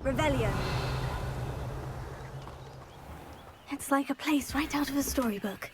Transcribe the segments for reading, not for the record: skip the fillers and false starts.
Revelio. It's like a place right out of a storybook.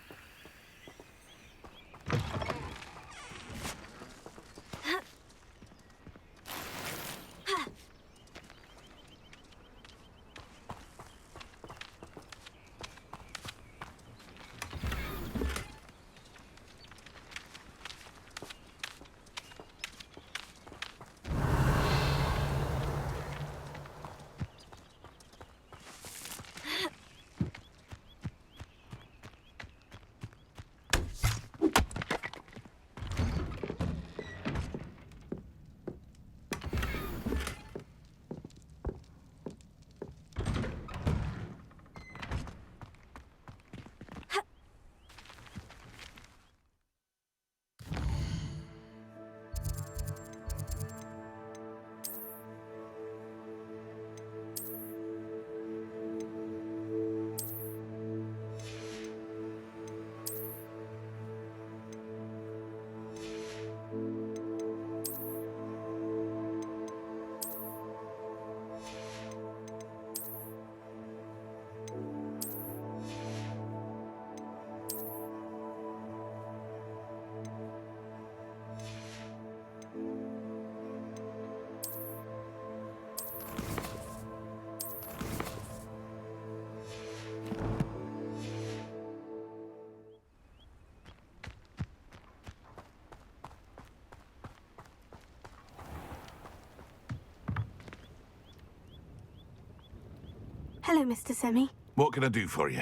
Hello, Mr. Semi. What can I do for you?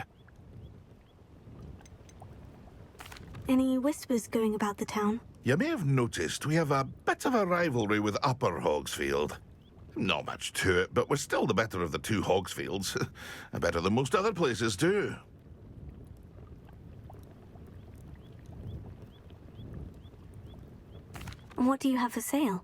Any whispers going about the town? You may have noticed we have a bit of a rivalry with Upper Hogsfield. Not much to it, but we're still the better of the two Hogsfields. Better than most other places, too. What do you have for sale?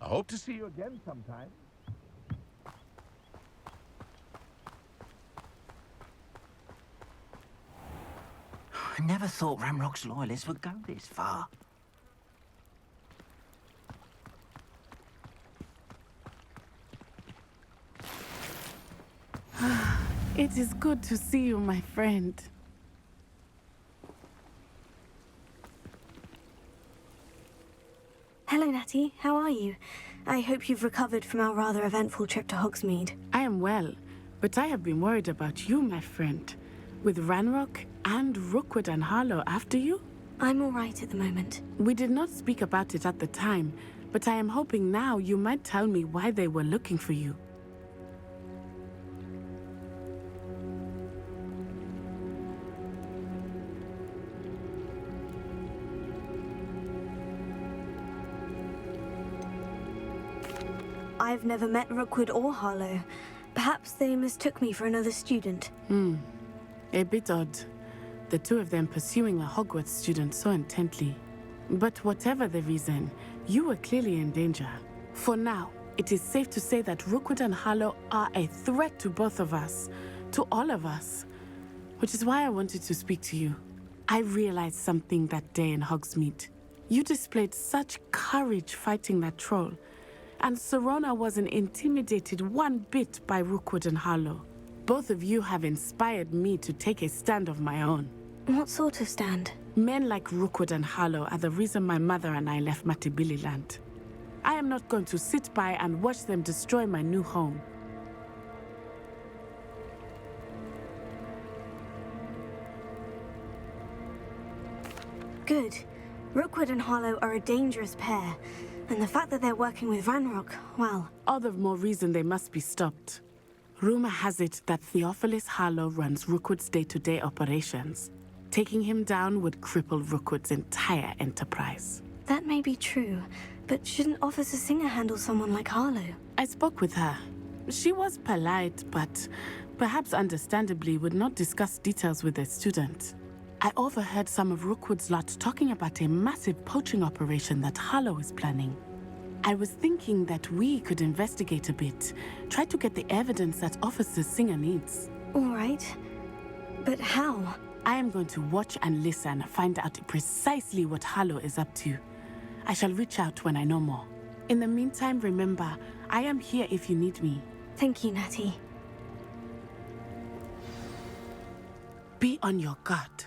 I hope to see you again sometime. I never thought Ramrock's loyalists would go this far. It is good to see you, my friend. Hello, Natty. How are you? I hope you've recovered from our rather eventful trip to Hogsmeade. I am well, but I have been worried about you, my friend. With Ranrock and Rookwood and Harlow after you? I'm all right at the moment. We did not speak about it at the time, but I am hoping now you might tell me why they were looking for you. I've never met Rookwood or Harlow. Perhaps they mistook me for another student. A bit odd. The two of them pursuing a Hogwarts student so intently. But whatever the reason, you were clearly in danger. For now, it is safe to say that Rookwood and Harlow are a threat to both of us, to all of us. Which is why I wanted to speak to you. I realized something that day in Hogsmeade. You displayed such courage fighting that troll. And Serona wasn't intimidated one bit by Rookwood and Harlow. Both of you have inspired me to take a stand of my own. What sort of stand? Men like Rookwood and Harlow are the reason my mother and I left Matabeleland. I am not going to sit by and watch them destroy my new home. Good. Rookwood and Harlow are a dangerous pair. And the fact that they're working with Ranrock, well... All the more reason they must be stopped. Rumor has it that Theophilus Harlow runs Rookwood's day-to-day operations. Taking him down would cripple Rookwood's entire enterprise. That may be true, but shouldn't Officer Singer handle someone like Harlow? I spoke with her. She was polite, but perhaps understandably would not discuss details with a student. I overheard some of Rookwood's lot talking about a massive poaching operation that Harlow is planning. I was thinking that we could investigate a bit, try to get the evidence that Officer Singer needs. All right. But how? I am going to watch and listen, find out precisely what Harlow is up to. I shall reach out when I know more. In the meantime, remember, I am here if you need me. Thank you, Natty. Be on your guard.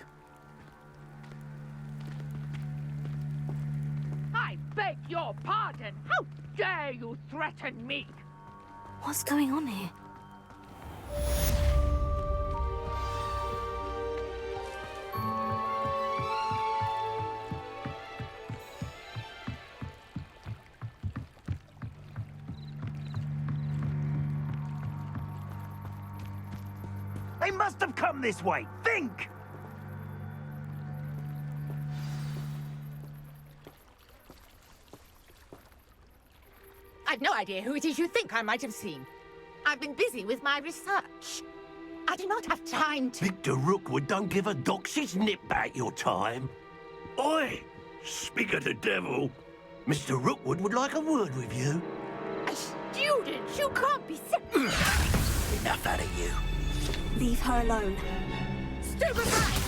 I beg your pardon. How dare you threaten me? What's going on here? They must have come this way. Think! I've no idea who it is you think I might have seen. I've been busy with my research. I do not have time to... Victor Rookwood don't give a doxy's nip back your time. Oi! Speak of the devil. Mr. Rookwood would like a word with you. A student? You can't be so... Enough out of you. Leave her alone. Stupefy!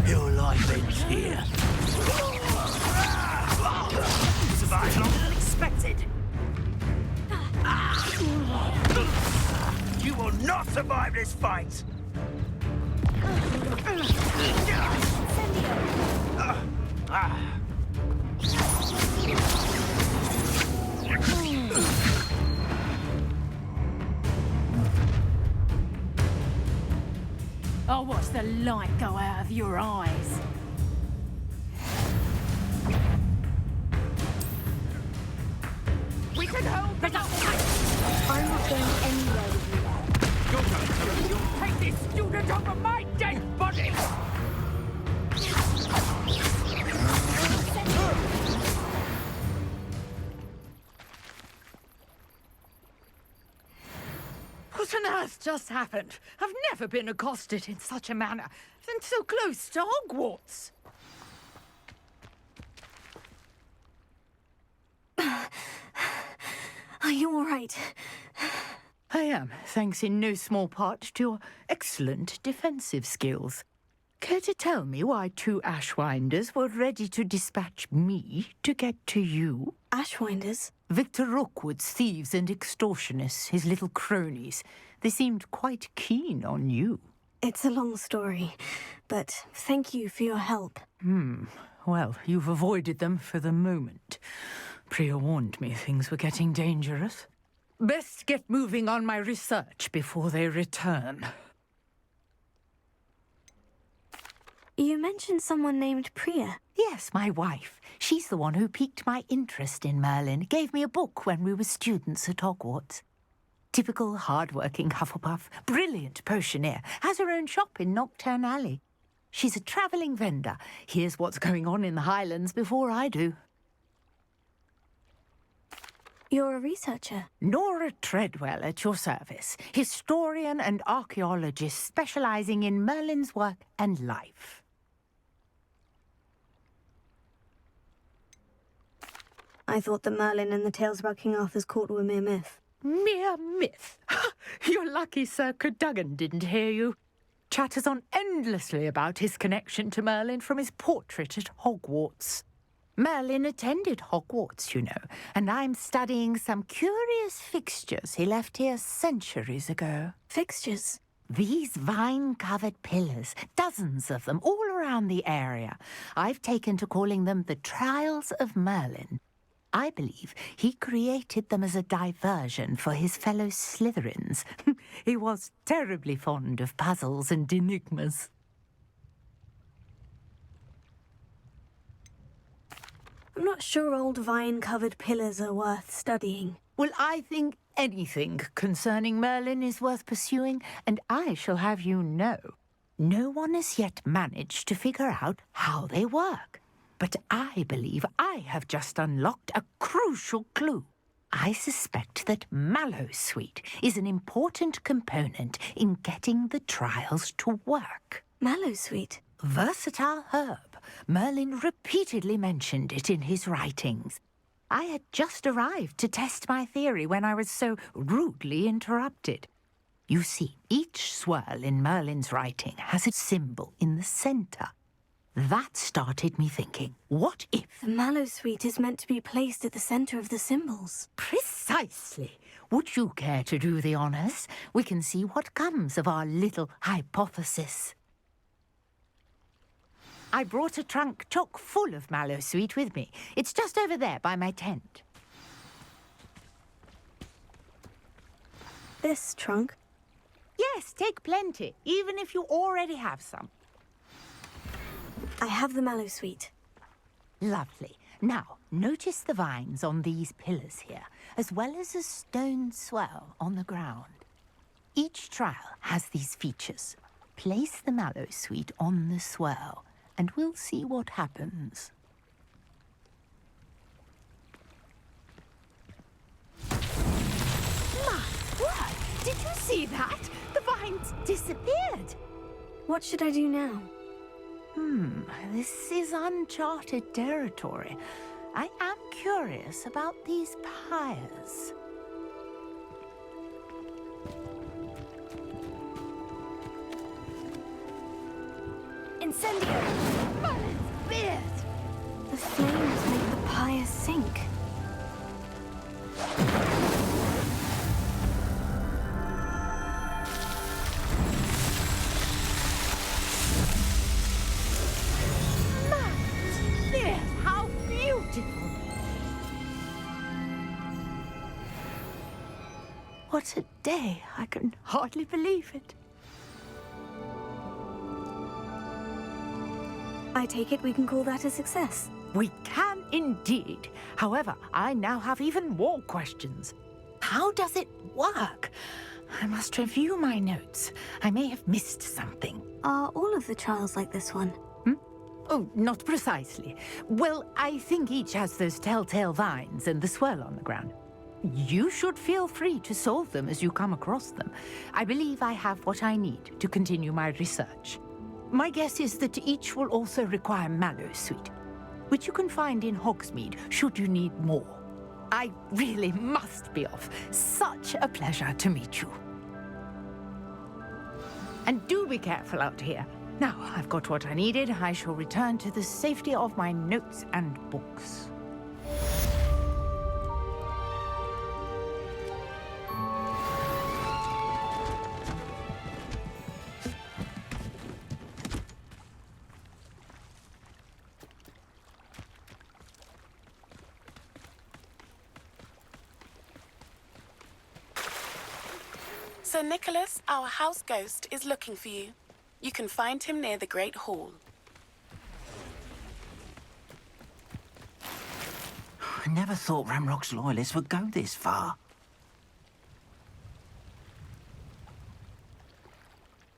Your life ends here. Survived longer than expected. You will not survive this fight! I'll watch the light go out of your eyes. We can hold the I'm not going anywhere with you. You take this student over my dead body! What on earth just happened? I've never been accosted in such a manner, and so close to Hogwarts. Are you all right? I am, thanks in no small part to your excellent defensive skills. Care to tell me why two Ashwinders were ready to dispatch me to get to you? Ashwinders? Victor Rookwood's thieves and extortionists, his little cronies. They seemed quite keen on you. It's a long story, but thank you for your help. Well, you've avoided them for the moment. Priya warned me things were getting dangerous. Best get moving on my research before they return. You mentioned someone named Priya. Yes, my wife. She's the one who piqued my interest in Merlin. Gave me a book when we were students at Hogwarts. Typical hard-working Hufflepuff, brilliant potioneer, has her own shop in Knockturn Alley. She's a travelling vendor. Hears what's going on in the Highlands before I do. You're a researcher. Nora Treadwell at your service, historian and archaeologist specialising in Merlin's work and life. I thought that Merlin and the tales about King Arthur's court were mere myth. Mere myth. You're lucky Sir Cadogan didn't hear you. Chatters on endlessly about his connection to Merlin from his portrait at Hogwarts. Merlin attended Hogwarts, you know, and I'm studying some curious fixtures he left here centuries ago. Fixtures? These vine-covered pillars, dozens of them, all around the area. I've taken to calling them the Trials of Merlin. I believe he created them as a diversion for his fellow Slytherins. He was terribly fond of puzzles and enigmas. I'm not sure old vine-covered pillars are worth studying. Well, I think anything concerning Merlin is worth pursuing, and I shall have you know, no one has yet managed to figure out how they work. But I believe I have just unlocked a crucial clue. I suspect that mallowsweet is an important component in getting the trials to work. Mallowsweet. Versatile herb. Merlin repeatedly mentioned it in his writings. I had just arrived to test my theory when I was so rudely interrupted. You see, each swirl in Merlin's writing has a symbol in the centre. That started me thinking, what if... The mallowsweet is meant to be placed at the centre of the symbols. Precisely. Would you care to do the honours? We can see what comes of our little hypothesis. I brought a trunk chock full of mallowsweet with me. It's just over there by my tent. This trunk? Yes, take plenty, even if you already have some. I have the mallowsweet. Lovely. Now, notice the vines on these pillars here, as well as a stone swell on the ground. Each trial has these features. Place the mallowsweet on the swell, and we'll see what happens. My word! Did you see that? The vines disappeared. What should I do now? This is uncharted territory. I am curious about these pyres. Incendio! Merlin's beard! The flames make the pyre sink. Merlin's beard! How beautiful! What a day! I can hardly believe it. I take it we can call that a success. We can indeed. However, I now have even more questions. How does it work? I must review my notes. I may have missed something. Are all of the trials like this one? Oh, not precisely. Well, I think each has those telltale vines and the swirl on the ground. You should feel free to solve them as you come across them. I believe I have what I need to continue my research. My guess is that each will also require mallowsweet, which you can find in Hogsmeade should you need more. I really must be off. Such a pleasure to meet you. And do be careful out here. Now I've got what I needed, I shall return to the safety of my notes and books. Sir Nicholas, our house ghost, is looking for you. You can find him near the Great Hall. I never thought Ramrock's loyalists would go this far.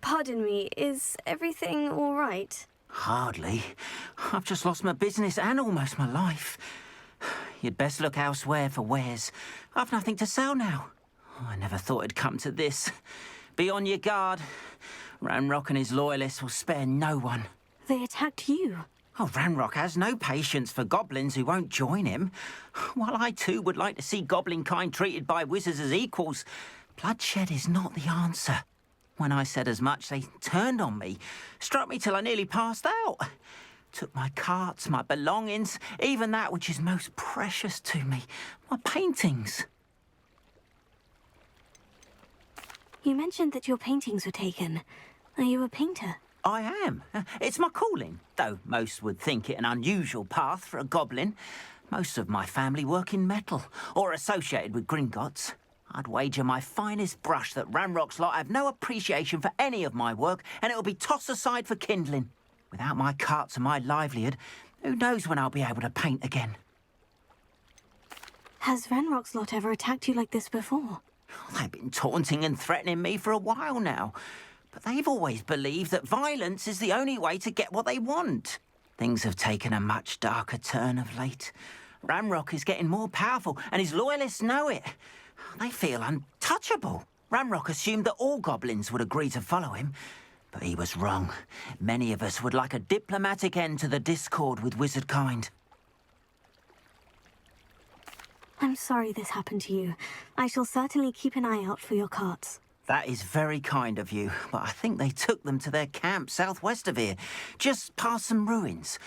Pardon me, is everything all right? Hardly. I've just lost my business and almost my life. You'd best look elsewhere for wares. I've nothing to sell now. I never thought it'd come to this. Be on your guard. Ranrock and his loyalists will spare no one. They attacked you. Oh, Ranrock has no patience for goblins who won't join him. While I too would like to see goblin kind treated by wizards as equals, bloodshed is not the answer. When I said as much, they turned on me, struck me till I nearly passed out. Took my carts, my belongings, even that which is most precious to me, my paintings. You mentioned that your paintings were taken. Are you a painter? I am. It's my calling, though most would think it an unusual path for a goblin. Most of my family work in metal, or associated with Gringotts. I'd wager my finest brush that Ranrock's lot have no appreciation for any of my work, and it'll be tossed aside for kindling. Without my carts and my livelihood, who knows when I'll be able to paint again? Has Ranrock's lot ever attacked you like this before? They've been taunting and threatening me for a while now, but they've always believed that violence is the only way to get what they want. Things have taken a much darker turn of late. Ramrock is getting more powerful, and his loyalists know it. They feel untouchable. Ramrock assumed that all goblins would agree to follow him, but he was wrong. Many of us would like a diplomatic end to the discord with wizard kind. I'm sorry this happened to you. I shall certainly keep an eye out for your carts. That is very kind of you, but I think they took them to their camp southwest of here, just past some ruins.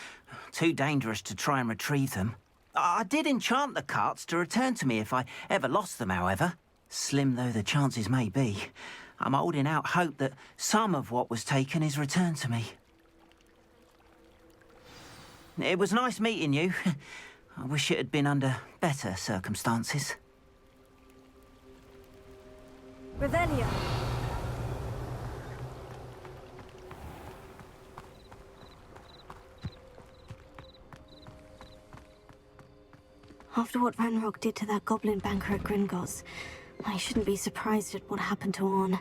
Too dangerous to try and retrieve them. I did enchant the carts to return to me if I ever lost them, however. Slim though the chances may be, I'm holding out hope that some of what was taken is returned to me. It was nice meeting you. I wish it had been under better circumstances. Revelio. After what Ranrock did to that goblin banker at Gringotts, I shouldn't be surprised at what happened to Orn.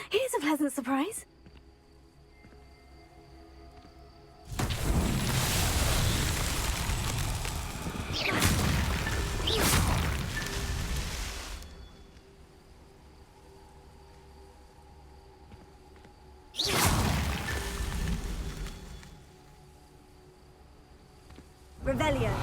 Here's a pleasant surprise. Revelio.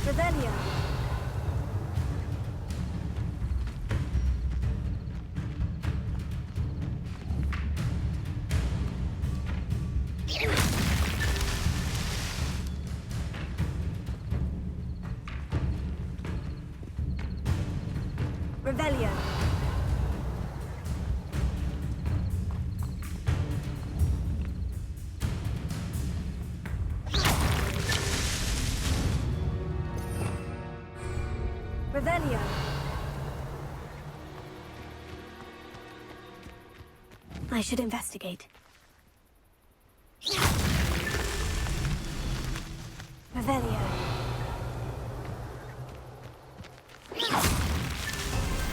Revelio. Revelio. Revelio. I should investigate. Revelio.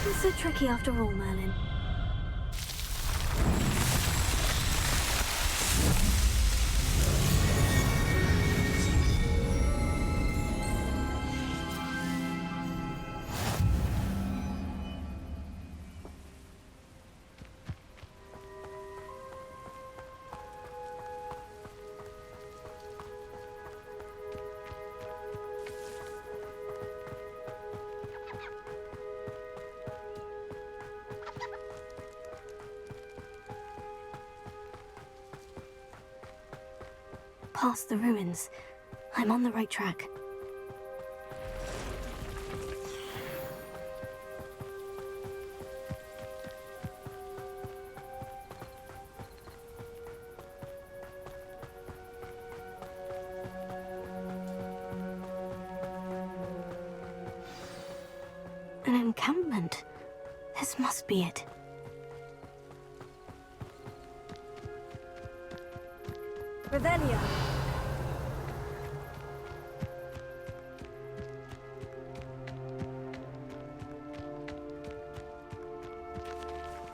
Not so tricky after all, Merlin. Past the ruins. I'm on the right track. An encampment. This must be it. Revelio.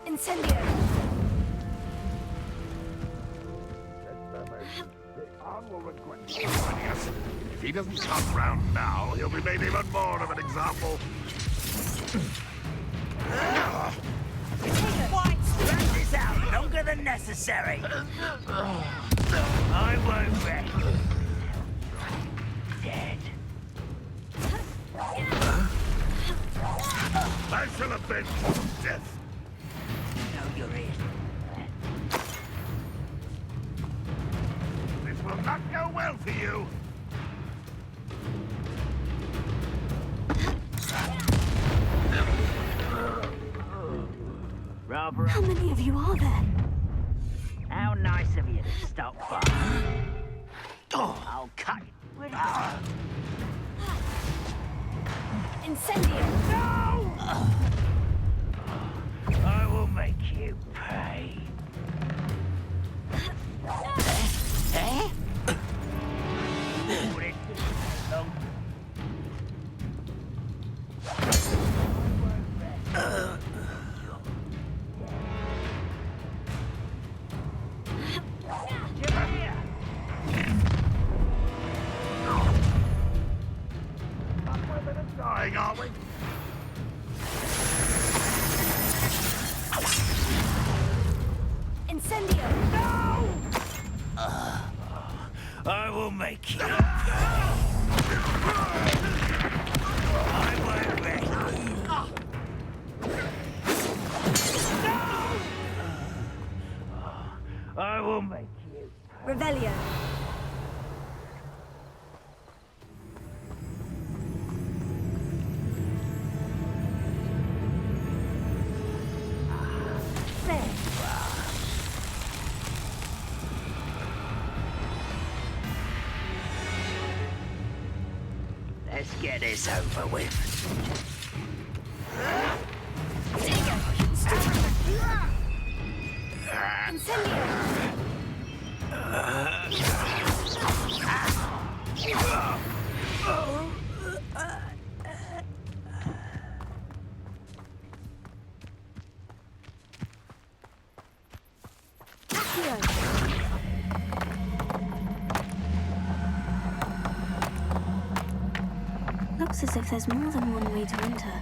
Incendio. will regret joining us. If he doesn't come round now, he'll be made even more of an example. Drag this out longer than necessary. I won't rest. Dead. I shall avenge death. No, you're in. This will not go well for you. Rather, How many of you are there? how nice of you to stop by. I'll cut it. Incendio! I will make you pay. Dying, are we? Incendio! I will make you pay. I won't rest. I will make you. Revelio. Fore. Let's get this over with. Incendio! Accio! Looks as if there's more than one way to enter.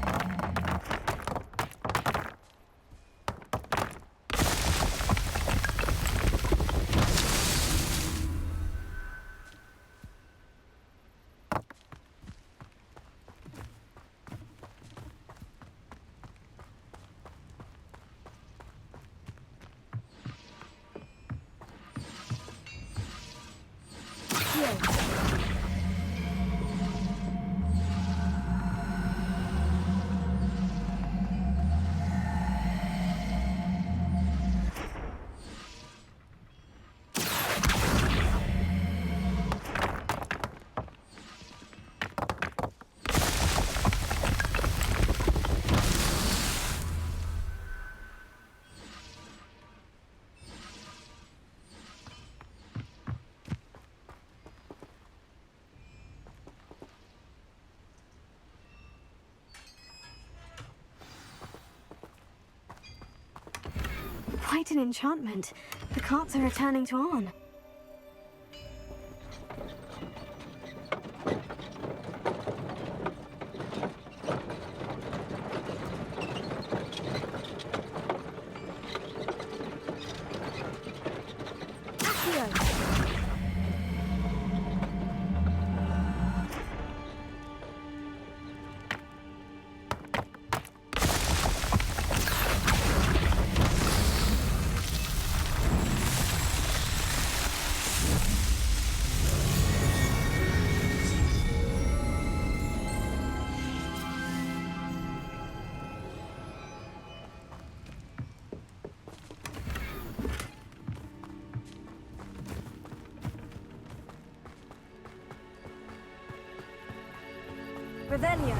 Quite an enchantment. The carts are returning to Arn. Revelio.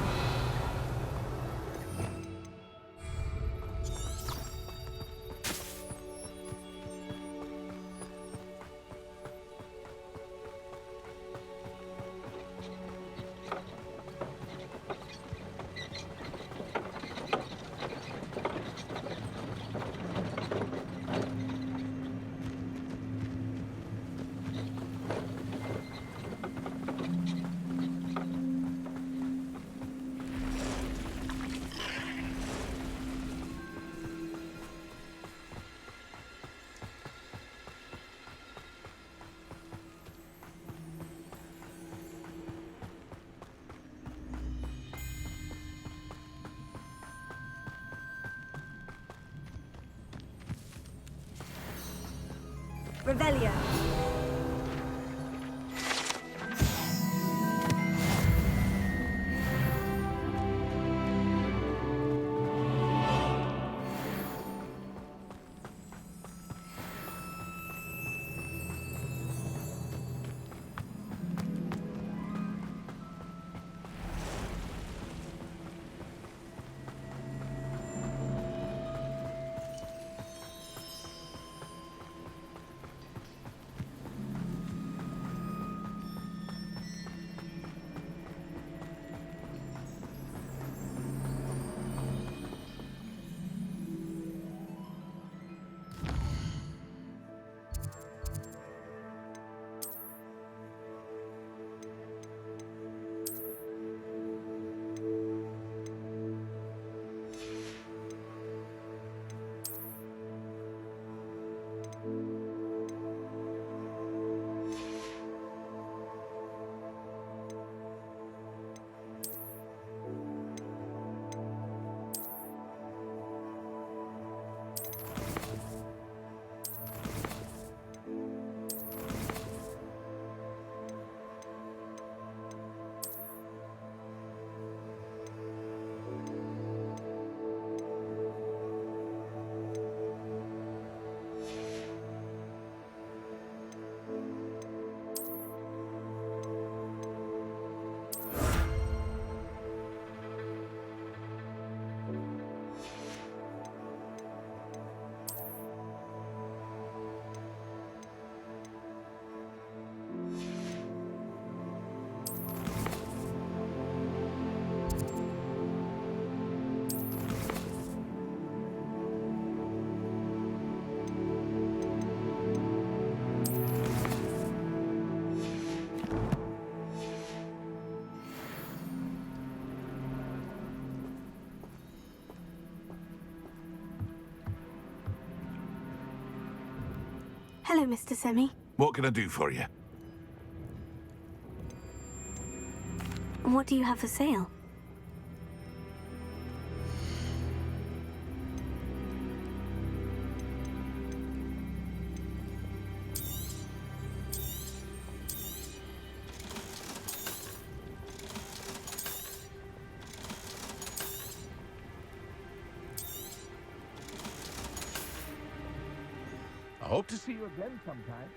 Revelio. Hello, Mr. Semi. What can I do for you? What do you have for sale? I hope to see you again sometime.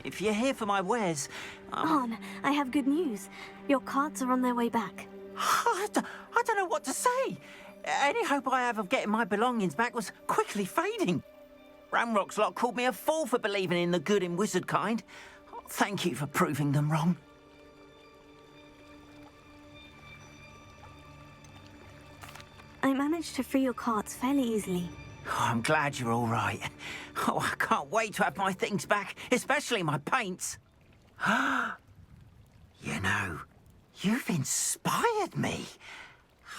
If you're here for my wares, Arn, I have good news. Your carts are on their way back. I don't know what to say. Any hope I have of getting my belongings back was quickly fading. Ramrock's lot called me a fool for believing in the good in wizard kind. Thank you for proving them wrong. I managed to free your carts fairly easily. Oh, I'm glad you're all right. Oh, I can't wait to have my things back, especially my paints. You know, you've inspired me.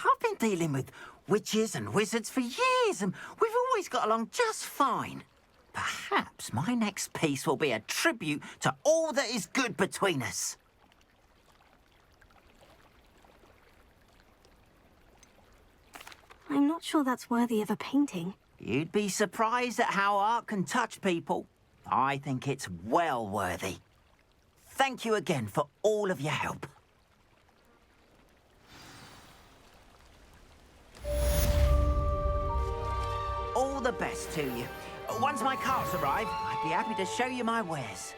I've been dealing with witches and wizards for years, and we've always got along just fine. Perhaps my next piece will be a tribute to all that is good between us. I'm not sure that's worthy of a painting. You'd be surprised at how art can touch people. I think it's well worthy. Thank you again for all of your help. All the best to you. Once my carts arrive, I'd be happy to show you my wares.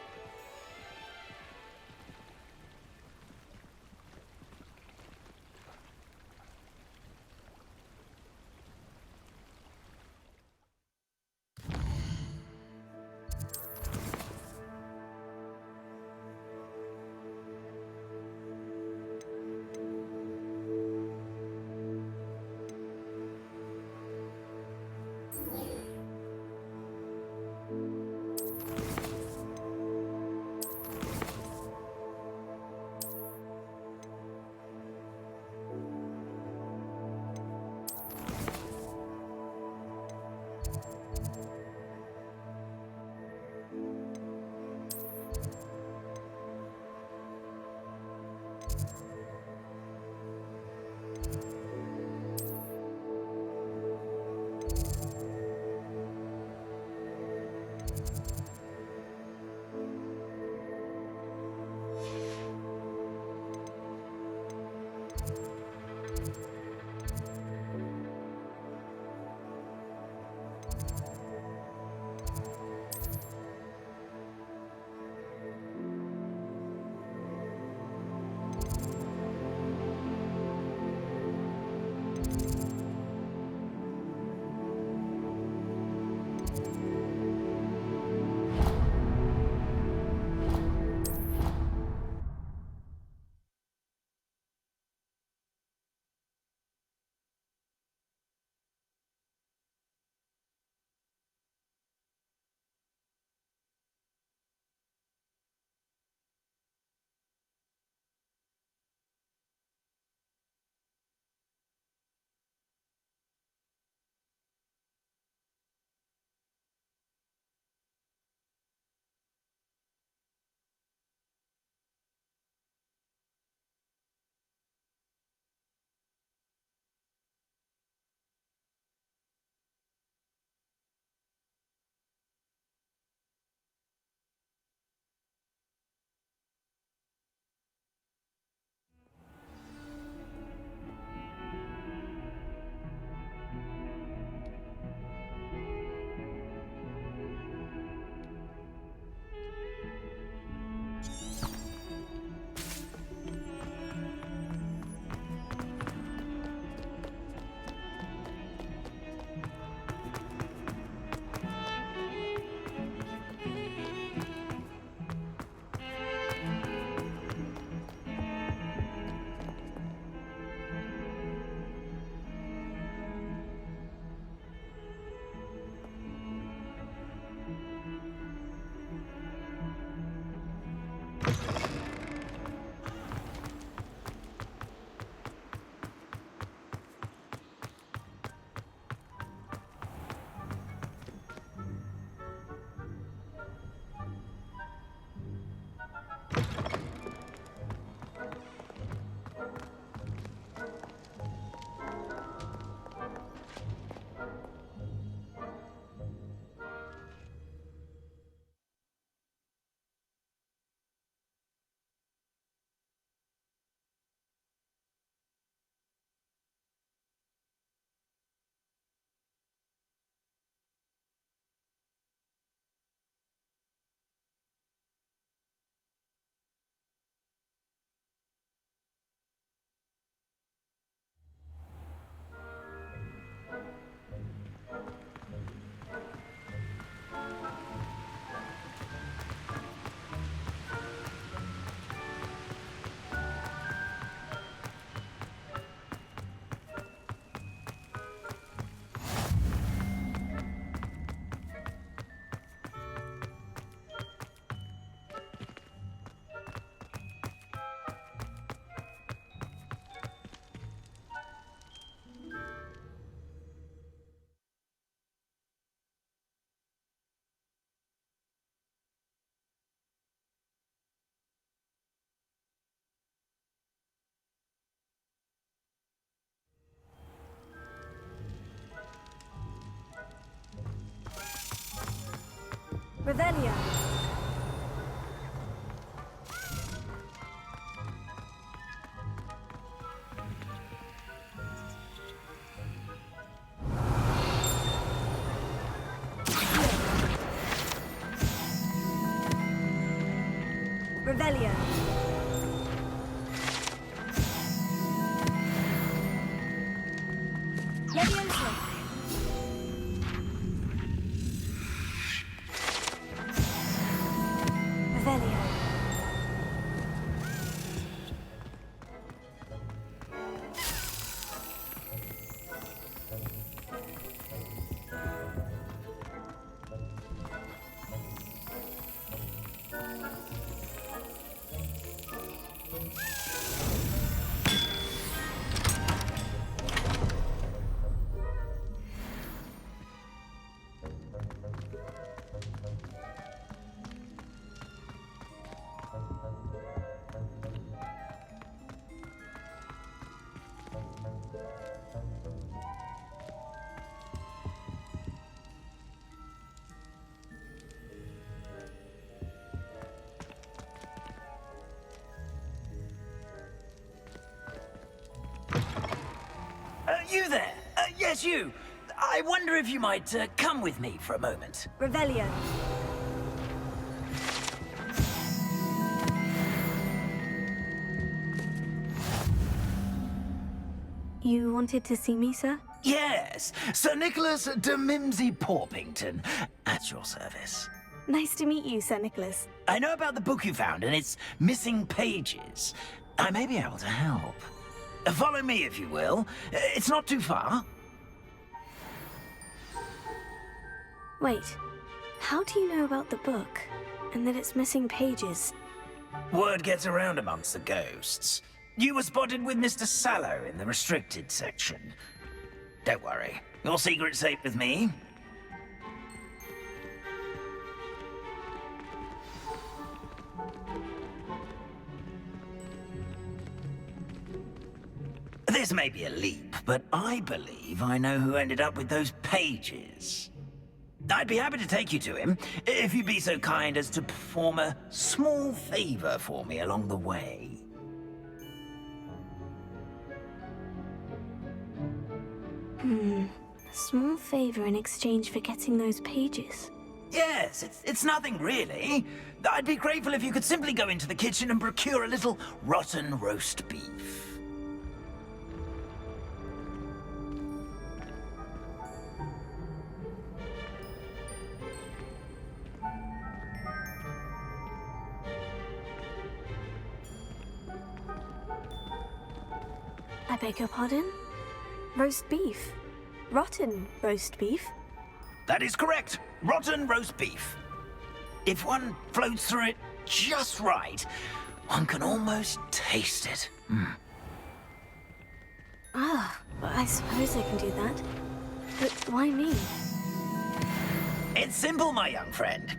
Revelio. Revelio. Levioso. Revelio. Yes, you. I wonder if you might come with me for a moment. Revelio. You wanted to see me, sir? Yes, Sir Nicholas de Mimsy Porpington, at your service. Nice to meet you, Sir Nicholas. I know about the book you found and its missing pages. I may be able to help. Follow me, if you will. It's not too far. Wait, how do you know about the book? And that it's missing pages? Word gets around amongst the ghosts. You were spotted with Mr. Sallow in the restricted section. Don't worry, your secret's safe with me. This may be a leap, but I believe I know who ended up with those pages. I'd be happy to take you to him, if you'd be so kind as to perform a small favor for me along the way. A small favor in exchange for getting those pages. Yes, it's nothing really. I'd be grateful if you could simply go into the kitchen and procure a little rotten roast beef. I beg your pardon? Roast beef? Rotten roast beef? That is correct. Rotten roast beef. If one floats through it just right, one can almost taste it. Ah, I suppose I can do that. But why me? It's simple, my young friend.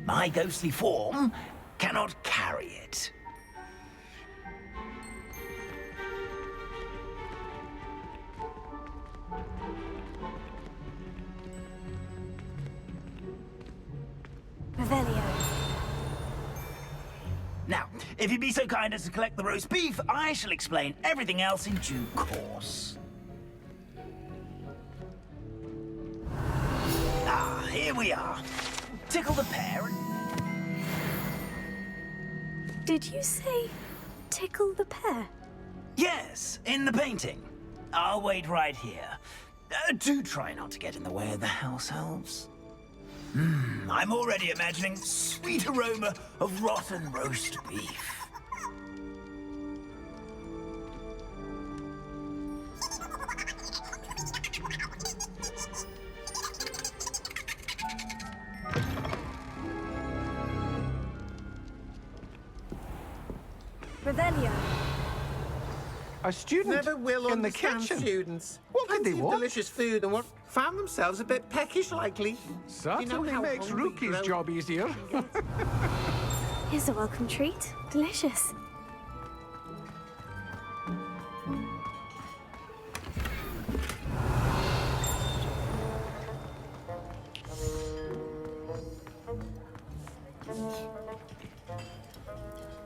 My ghostly form cannot carry it. Revelio. Now, if you'd be so kind as to collect the roast beef, I shall explain everything else in due course. Ah, here we are. Tickle the pear and... Did you say tickle the pear? Yes, in the painting. I'll wait right here. Do try not to get in the way of the house elves. I'm already imagining sweet aroma of rotten roast beef. Revelio. A student Never will in the understand kitchen. Students. What did they Plenty of want? delicious food and what found themselves a bit peckish likely. Certainly how makes hungry Rookie's grown- job easier. Here's a welcome treat. Delicious.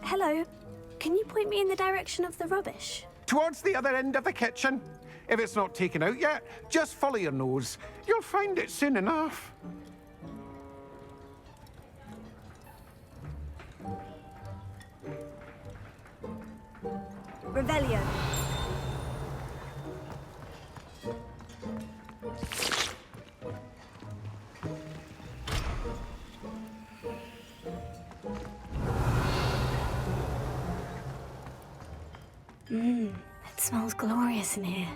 Hello. Can you point me in the direction of the rubbish? Towards the other end of the kitchen. If it's not taken out yet, just follow your nose. You'll find it soon enough. Revelio. It smells glorious in here.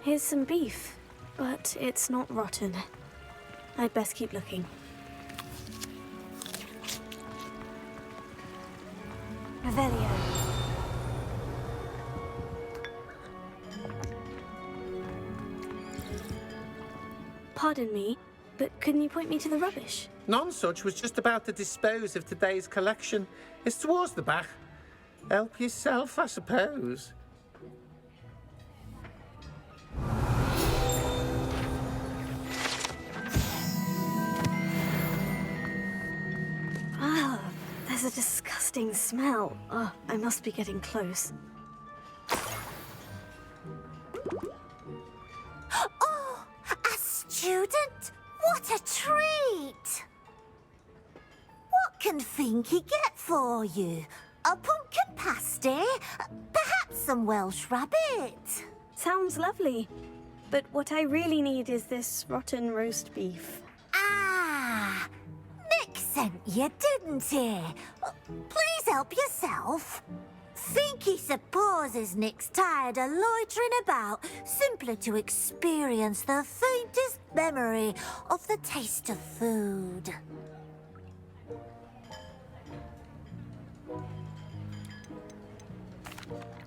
Here's some beef, but it's not rotten. I'd best keep looking. Revelio. Pardon me, but couldn't you point me to the rubbish? None such was just about to dispose of today's collection. It's towards the back. Help yourself, I suppose. a disgusting smell. Oh, I must be getting close. Oh, a student? What a treat! What can Finky get for you? A pumpkin pasty? Perhaps some Welsh rabbit? Sounds lovely. But what I really need is this rotten roast beef. Ah, Nick sent you, didn't he? Please help yourself. Finky supposes Nick's tired of loitering about simply to experience the faintest memory of the taste of food.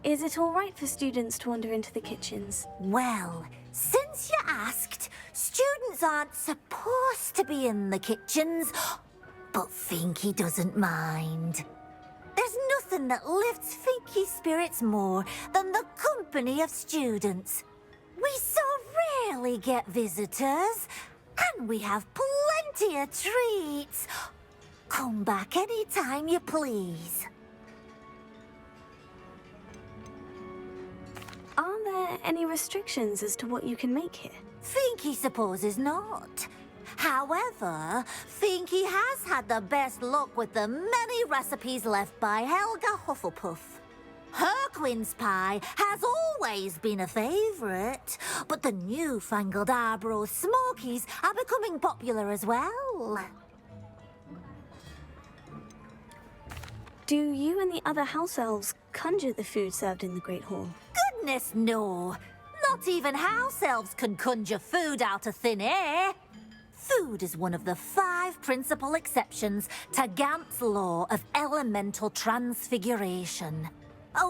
Is it all right for students to wander into the kitchens? Well, since you asked, students aren't supposed to be in the kitchens, but Finky doesn't mind. There's nothing that lifts Finky's spirits more than the company of students. We so rarely get visitors, and we have plenty of treats. Come back any time you please. Are there any restrictions as to what you can make here? Finky supposes not. However, Finky has had the best luck with the many recipes left by Helga Hufflepuff. Her quince pie has always been a favourite, but the newfangled Arbroath Smokies are becoming popular as well. Do you and the other house elves conjure the food served in the Great Hall? Goodness, no. Not even house elves can conjure food out of thin air. Food is one of the 5 principal exceptions to Gamp's law of elemental transfiguration.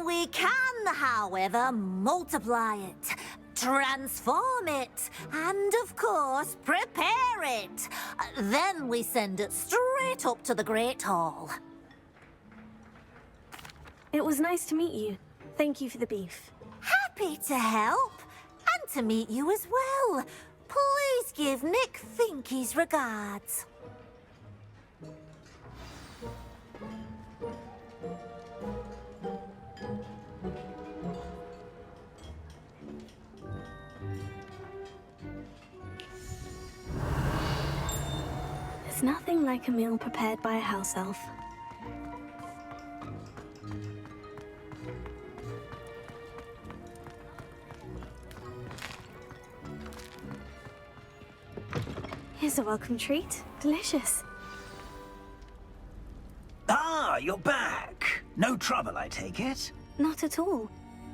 We can, however, multiply it, transform it, and, of course, prepare it. Then we send it straight up to the Great Hall. It was nice to meet you. Thank you for the beef. Happy to help, and to meet you as well. Please give Nick Finky's regards. There's nothing like a meal prepared by a house elf. Here's a welcome treat. Delicious. Ah, you're back. No trouble, I take it? Not at all.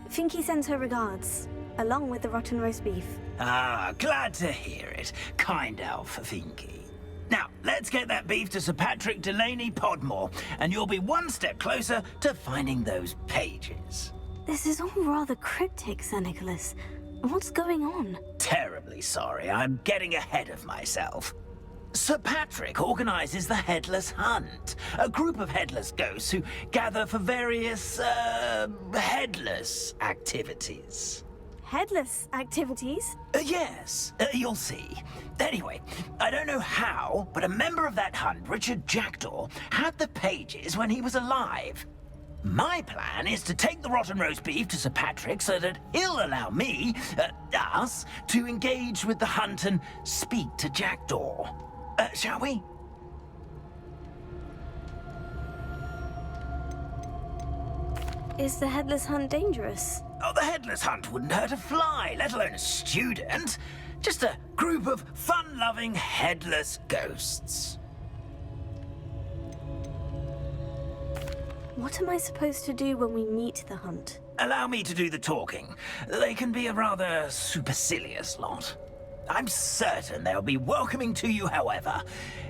Finky sends her regards, along with the rotten roast beef. Ah, glad to hear it. Kind elf, Finky. Now, let's get that beef to Sir Patrick Delaney Podmore, and you'll be one step closer to finding those pages. This is all rather cryptic, Sir Nicholas. What's going on? Terribly sorry, I'm getting ahead of myself. Sir Patrick organises the Headless Hunt, a group of headless ghosts who gather for various, headless activities. Headless activities? Yes, you'll see. Anyway, I don't know how, but a member of that hunt, Richard Jackdaw, had the pages when he was alive. My plan is to take the rotten roast beef to Sir Patrick so that he'll allow me, us, to engage with the hunt and speak to Jackdaw. Shall we? Is the Headless Hunt dangerous? Oh, the Headless Hunt wouldn't hurt a fly, let alone a student. Just a group of fun-loving headless ghosts. What am I supposed to do when we meet the hunt? Allow me to do the talking. They can be a rather supercilious lot. I'm certain they'll be welcoming to you, however,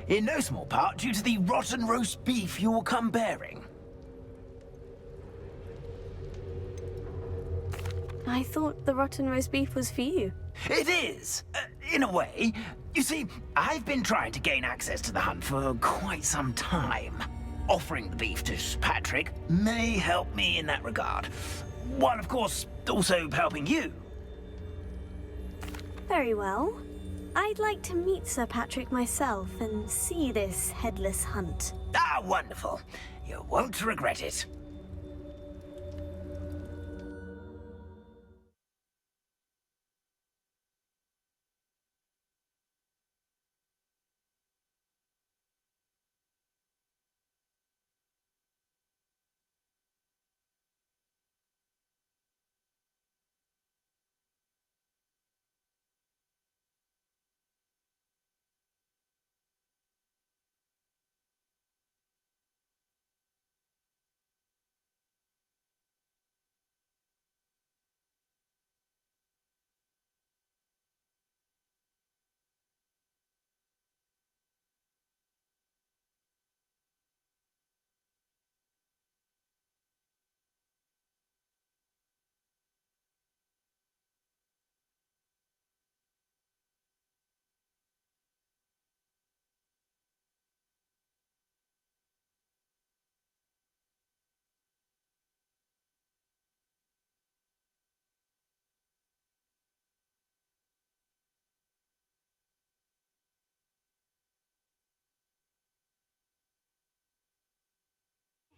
in no small part due to the rotten roast beef you will come bearing. I thought the rotten roast beef was for you. It is, in a way. You see, I've been trying to gain access to the hunt for quite some time. Offering the beef to Patrick may help me in that regard, while of course also helping you. Very well. I'd like to meet Sir Patrick myself and see this Headless Hunt. Ah, wonderful. You won't regret it.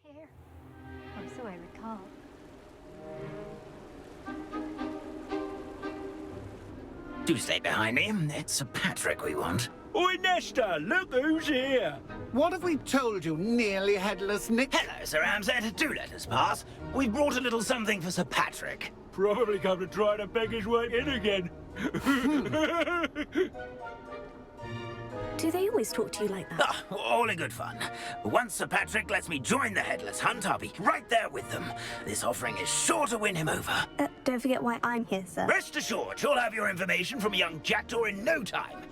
Here, or so I recall. Do stay behind me. It's Sir Patrick we want. Oi, Nesta, look who's here. What have we told you, nearly headless Nick? Hello, Sir Ramsay. Do let us pass. We've brought a little something for Sir Patrick. Probably come to try to beg his way in again. Do they always talk to you like that? Ah, all in good fun. Once Sir Patrick lets me join the Headless Hunt, I'll be right there with them. This offering is sure to win him over. Don't forget why I'm here, sir. Rest assured, you'll have your information from young Jackdaw in no time.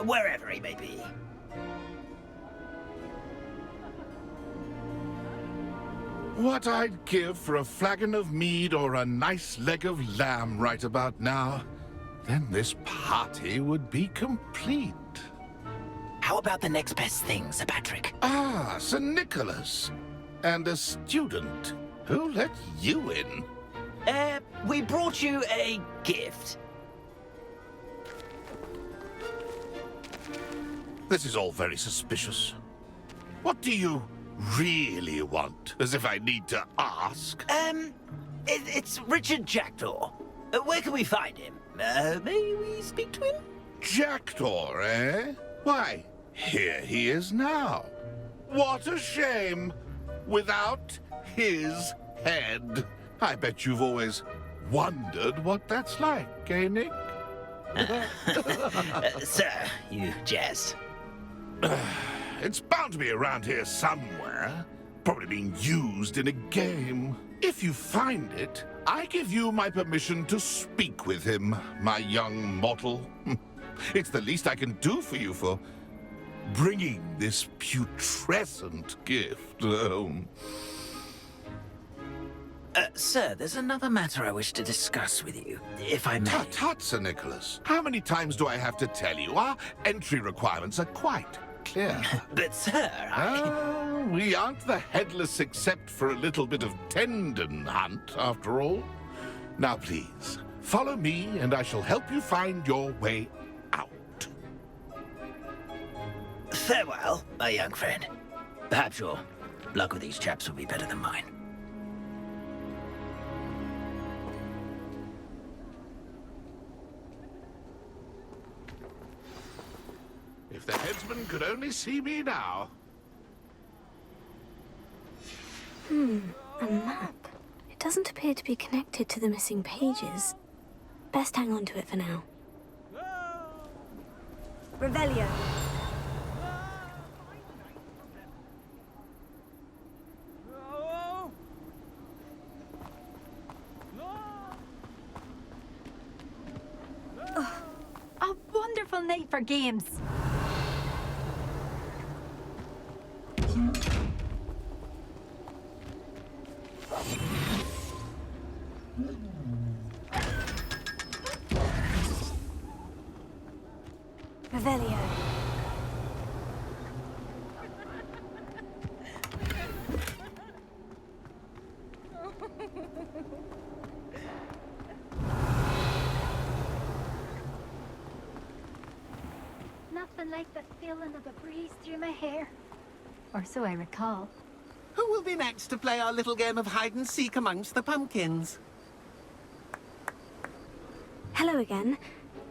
Wherever he may be. What I'd give for a flagon of mead or a nice leg of lamb right about now. Then this party would be complete. How about the next best thing, Sir Patrick? Ah, Sir Nicholas. And a student. Who let you in? We brought you a gift. This is all very suspicious. What do you really want? As if I need to ask. It's Richard Jackdaw. Where can we find him? May we speak to him? Jackdaw, eh? Why, here he is now. What a shame. Without his head. I bet you've always wondered what that's like, eh, Nick? Sir, you jest. It's bound to be around here somewhere. Probably being used in a game. If you find it, I give you my permission to speak with him, my young mortal. It's the least I can do for you for bringing this putrescent gift home. Sir, there's another matter I wish to discuss with you, if I may. Tut, tut, Sir Nicholas. How many times do I have to tell you? Our entry requirements are quite clear. But, sir, we aren't the headless except for a little bit of tendon hunt, after all. Now, please, follow me, and I shall help you find your way out. Farewell, my young friend. Perhaps your luck with these chaps will be better than mine. If the headsman could only see me now. A map. It doesn't appear to be connected to the missing pages. Best hang on to it for now. Revelio. A wonderful night for games. Revelio. Nothing like the feeling of a breeze through my hair. Or so I recall. Who will be next to play our little game of hide-and-seek amongst the pumpkins? Hello again.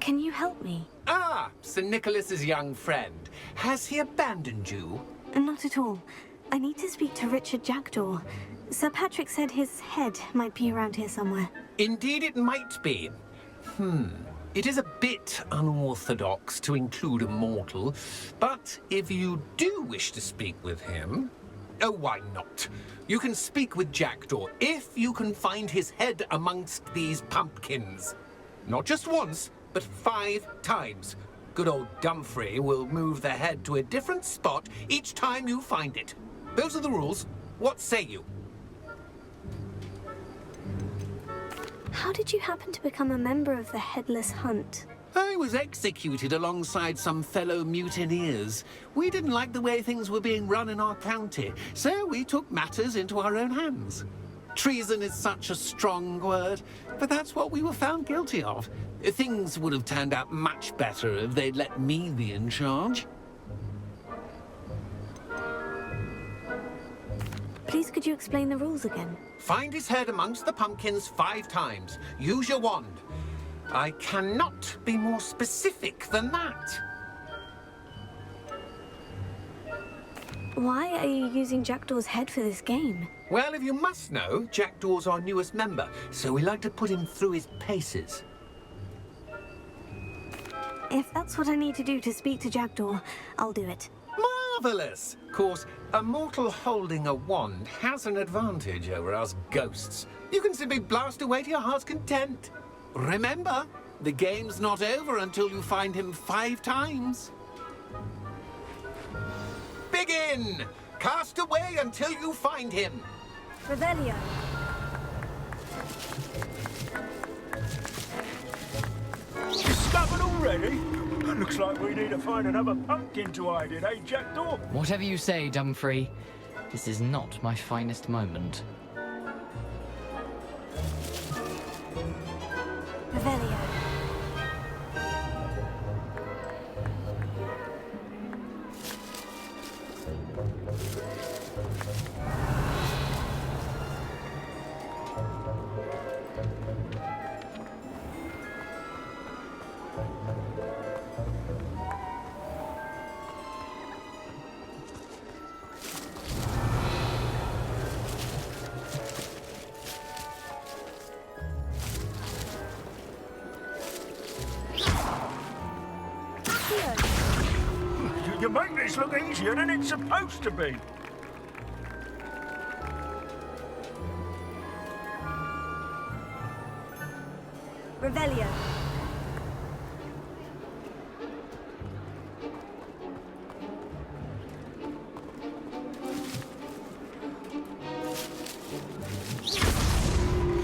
Can you help me? Ah, Sir Nicholas's young friend. Has he abandoned you? Not at all. I need to speak to Richard Jackdaw. Sir Patrick said his head might be around here somewhere. Indeed it might be. It is a bit unorthodox to include a mortal, but if you do wish to speak with him... Oh, why not? You can speak with Jackdaw if you can find his head amongst these pumpkins. Not just once, but 5 times. Good old Dumfrey will move the head to a different spot each time you find it. Those are the rules. What say you? How did you happen to become a member of the Headless Hunt? I was executed alongside some fellow mutineers. We didn't like the way things were being run in our county, so we took matters into our own hands. Treason is such a strong word, but that's what we were found guilty of. Things would have turned out much better if they'd let me be in charge. Please could you explain the rules again? Find his head amongst the pumpkins 5 times. Use your wand. I cannot be more specific than that. Why are you using Jackdaw's head for this game? Well, if you must know, Jackdaw's our newest member, so we like to put him through his paces. If that's what I need to do to speak to Jackdaw, I'll do it. Marvellous! Of course, a mortal holding a wand has an advantage over us ghosts. You can simply blast away to your heart's content. Remember, the game's not over until you find him 5 times. Begin! Cast away until you find him. Revelio. Discovered already? Looks like we need to find another pumpkin to hide in, eh, Jackdaw? Whatever you say, Dumfrey. This is not my finest moment. Revelio. You make this look easier than it's supposed to be. Revelio.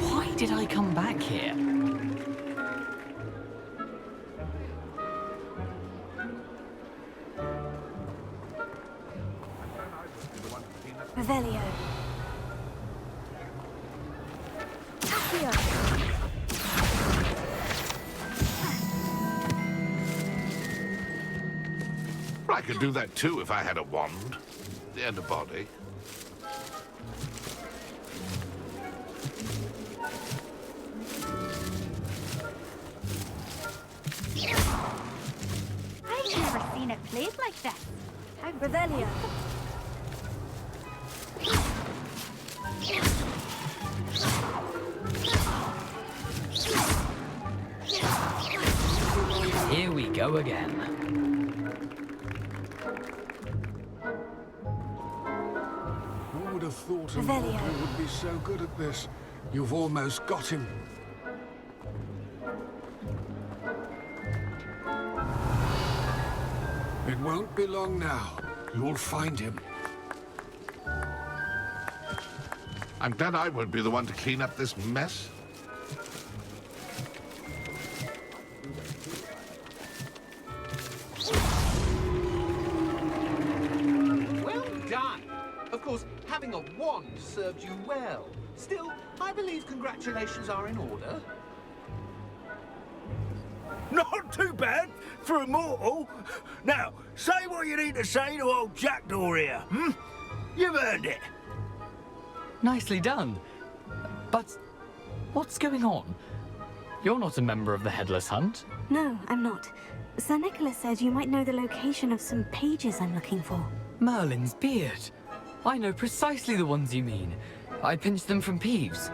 Why did I come back here? Revelio. Accio. I could do that too if I had a wand and a body. I've never seen it played like this. How Revelio. Here we go again. Who would have thought a Revelio. mortal would be so good at this? You've almost got him. It won't be long now. You'll find him. I'm glad I won't be the one to clean up this mess. Well done. Of course, having a wand served you well. Still, I believe congratulations are in order. Not too bad for a mortal. Now, say what you need to say to old Jackdaw here, hmm? You've earned it. Nicely done. But what's going on? You're not a member of the Headless Hunt. No, I'm not. Sir Nicholas said you might know the location of some pages I'm looking for. Merlin's beard. I know precisely the ones you mean. I pinched them from Peeves.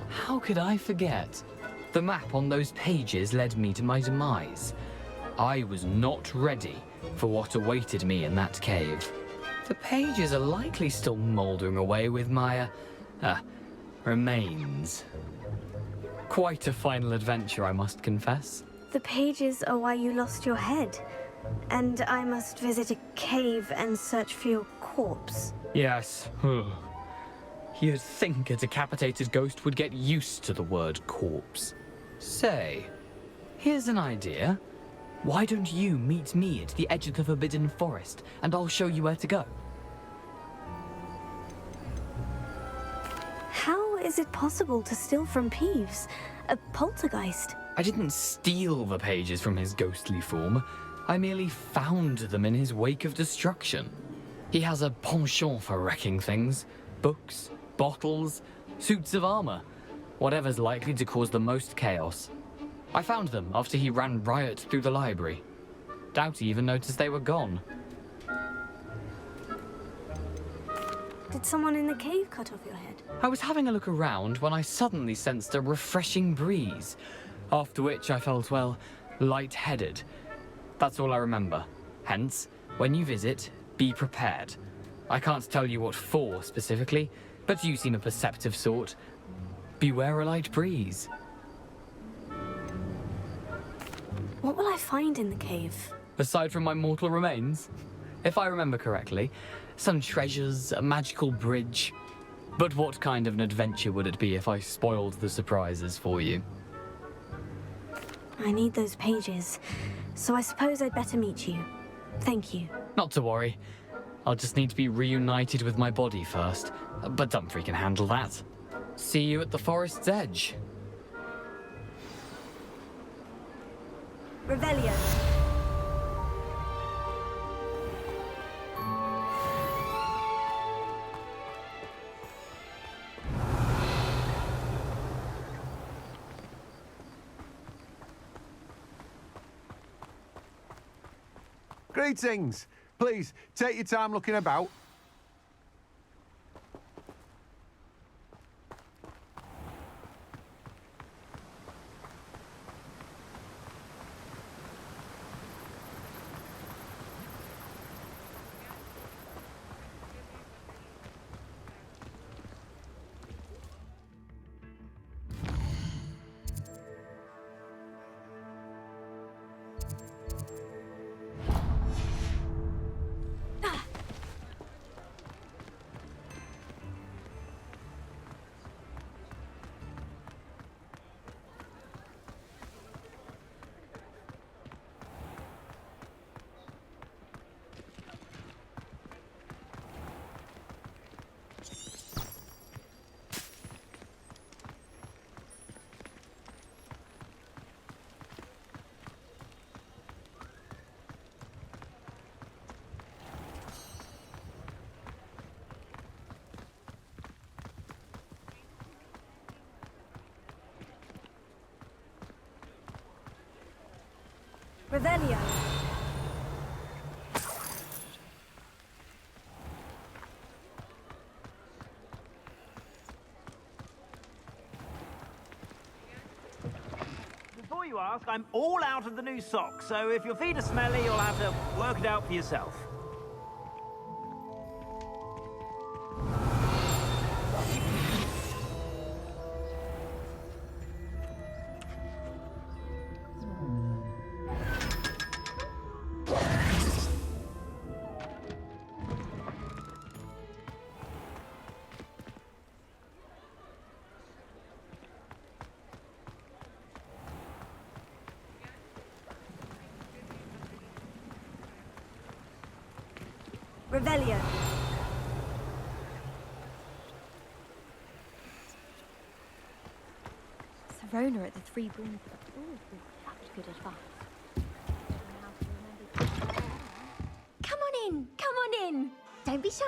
How could I forget? The map on those pages led me to my demise. I was not ready for what awaited me in that cave. The pages are likely still mouldering away with my, remains. Quite a final adventure, I must confess. The pages are why you lost your head. And I must visit a cave and search for your corpse. Yes. You'd think a decapitated ghost would get used to the word corpse. Say, here's an idea. Why don't you meet me at the edge of the Forbidden Forest, and I'll show you where to go? How is it possible to steal from Peeves? A poltergeist? I didn't steal the pages from his ghostly form. I merely found them in his wake of destruction. He has a penchant for wrecking things. Books, bottles, suits of armor. Whatever's likely to cause the most chaos. I found them after he ran riot through the library. Doubt he even noticed they were gone. Did someone in the cave cut off your head? I was having a look around when I suddenly sensed a refreshing breeze, after which I felt, well, lightheaded. That's all I remember. Hence, when you visit, be prepared. I can't tell you what for specifically, but you seem a perceptive sort. Beware a light breeze. What will I find in the cave? Aside from my mortal remains? If I remember correctly, some treasures, a magical bridge. But what kind of an adventure would it be if I spoiled the surprises for you? I need those pages, so I suppose I'd better meet you. Thank you. Not to worry. I'll just need to be reunited with my body first. But Dumfries can handle that. See you at the forest's edge. Revelio. Greetings. Please, take your time looking about. Revelio. Before you ask, I'm all out of the new socks, so if your feet are smelly, you'll have to work it out for yourself. Revelio. Serona at the Three Boons. Ooh, that's good advice. Come on in, come on in. Don't be shy.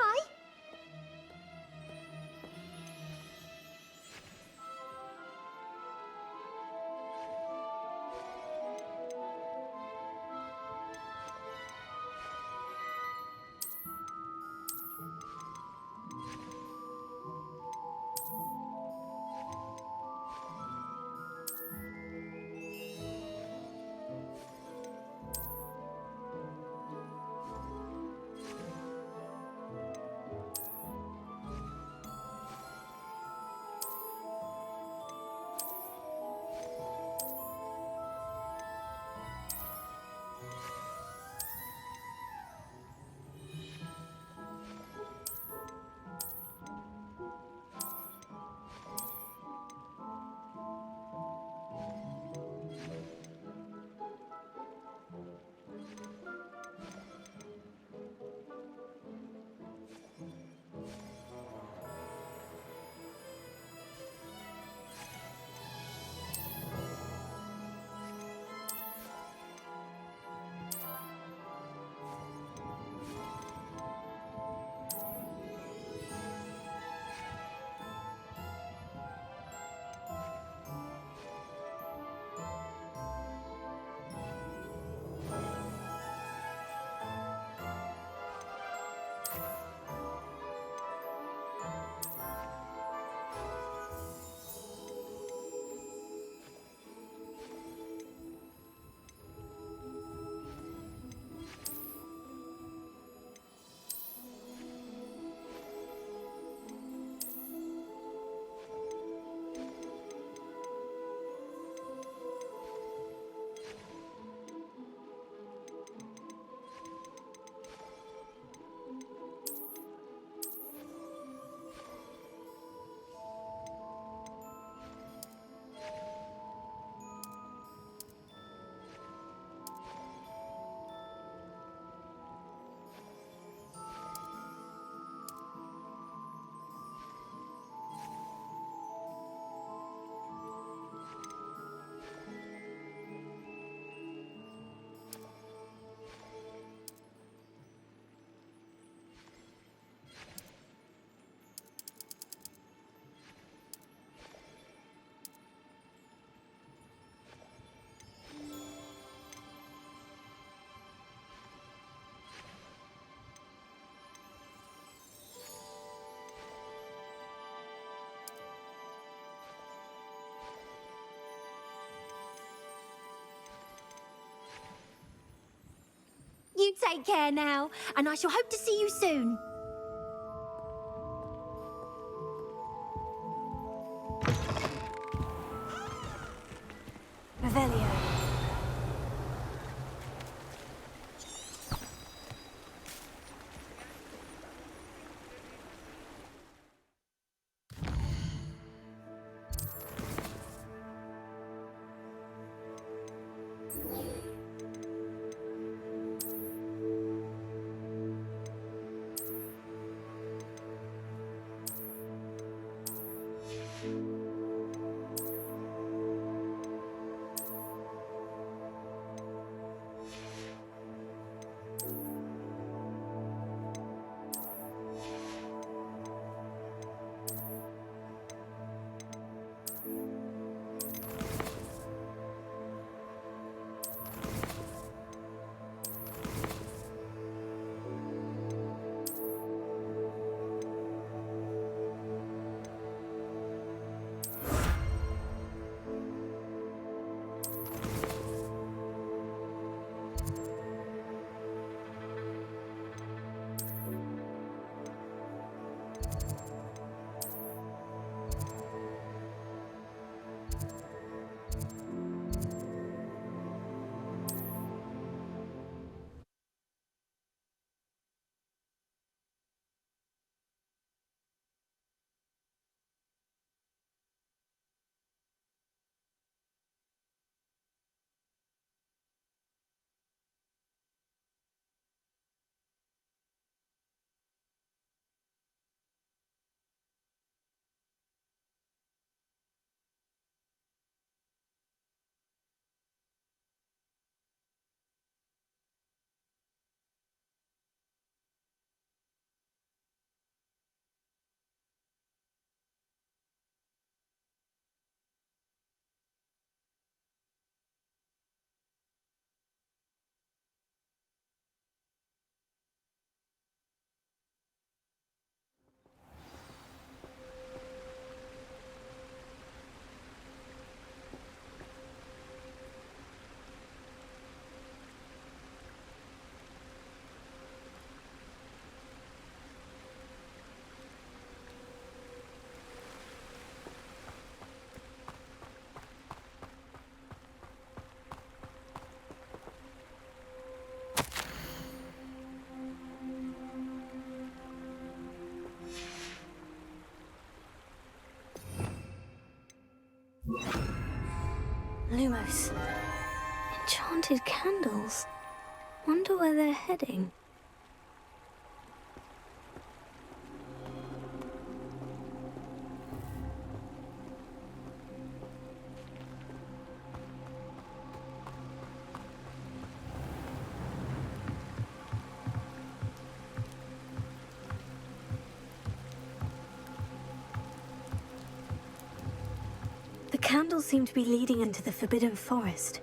take care now, and I shall hope to see you soon. Revelio. Lumos. Enchanted candles. Wonder where they're heading. The candles seem to be leading into the Forbidden Forest.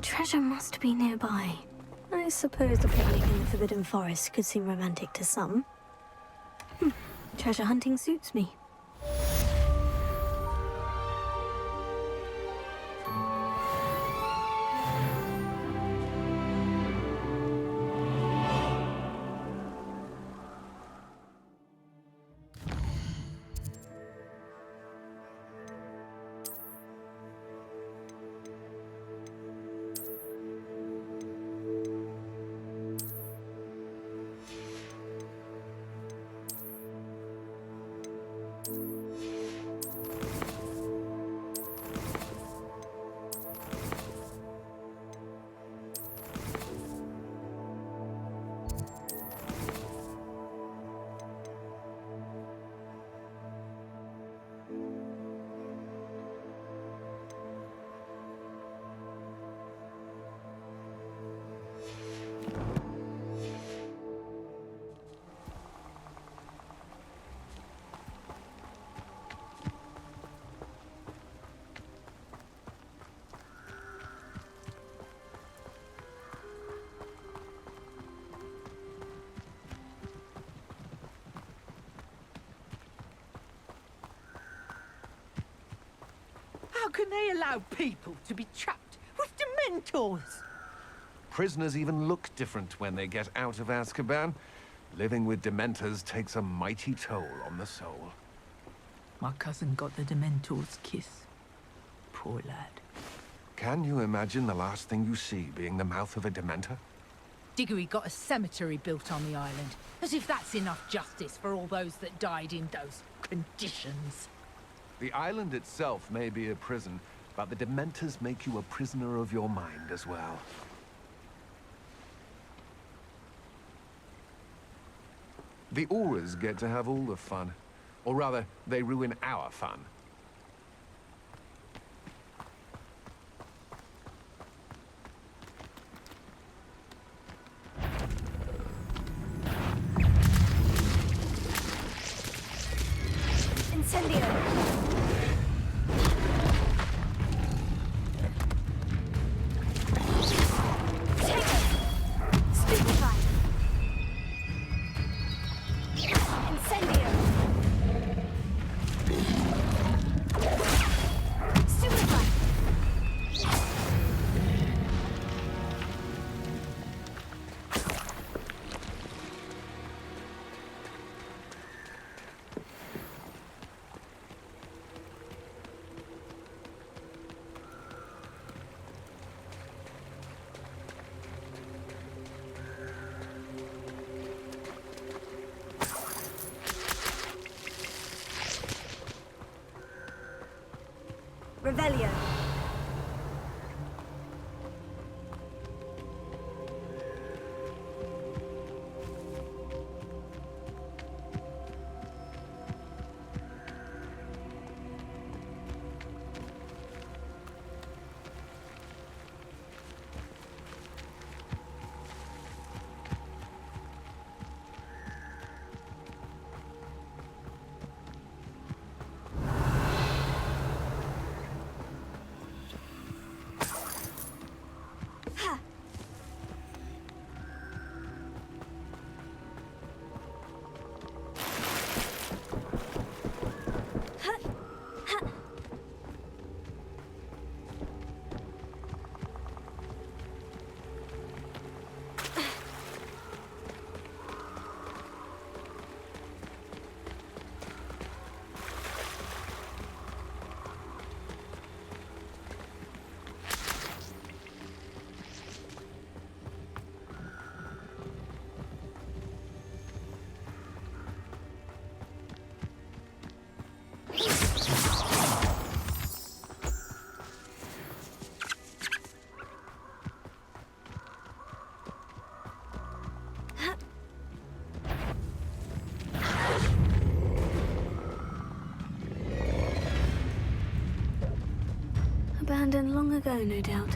Treasure must be nearby. I suppose the picnic in the Forbidden Forest could seem romantic to some. Treasure hunting suits me. How can they allow people to be trapped with Dementors? Prisoners even look different when they get out of Azkaban. Living with Dementors takes a mighty toll on the soul. My cousin got the Dementor's kiss. Poor lad. Can you imagine the last thing you see being the mouth of a Dementor? Diggory got a cemetery built on the island, as if that's enough justice for all those that died in those conditions. The island itself may be a prison, but the Dementors make you a prisoner of your mind as well. The Auras get to have all the fun. Or rather, they ruin our fun. Incendio! Revelio. Abandoned long ago, no doubt.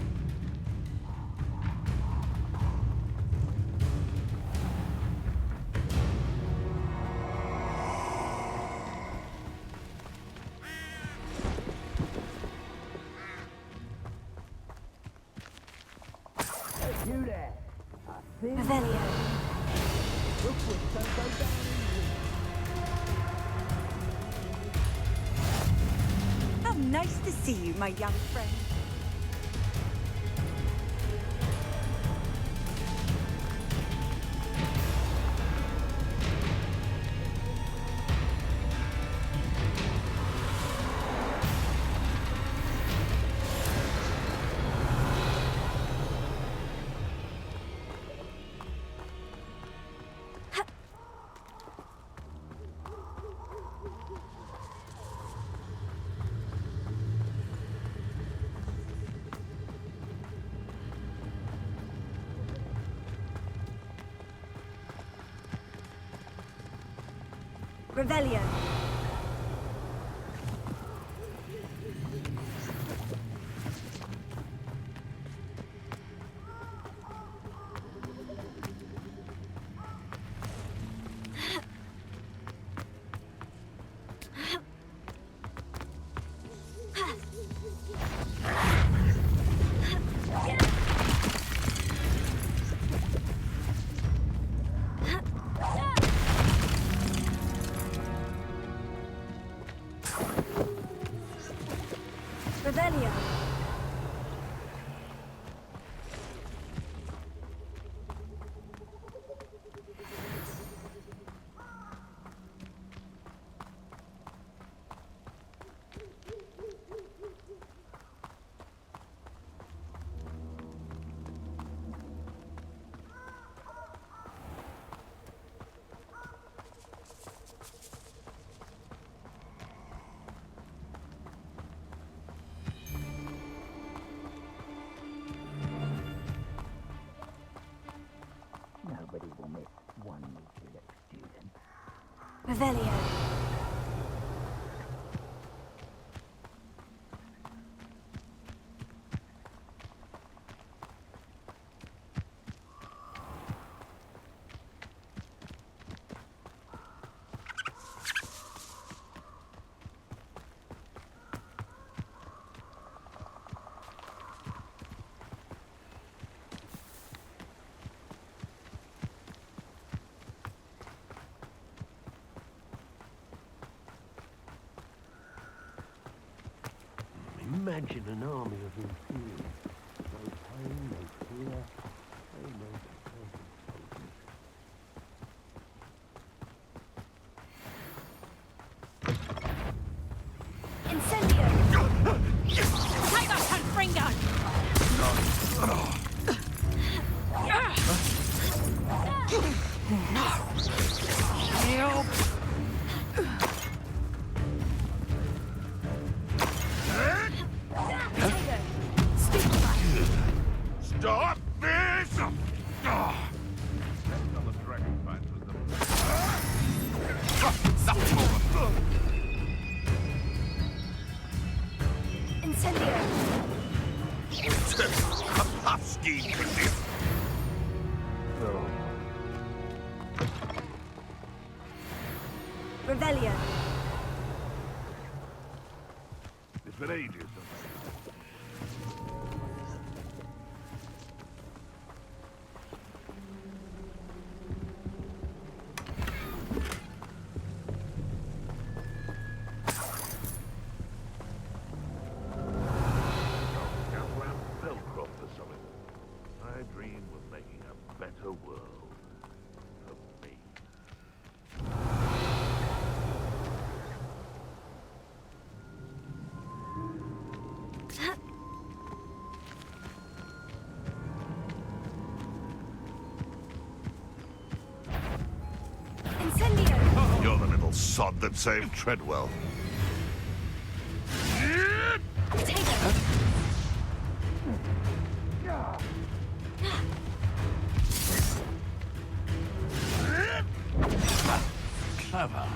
You there? Revelio. How nice to see you, my young friend. Revelio. Revelio. Imagine an army of inferiors. No pain, no fear, no Incendio! Take that cunt, Fringo! Help! Stop this! Incendio! A husky could this. Revelio. It's been ages. I dream of making a better world for me. Incendio! You're the little sod that saved Treadwell. Clever.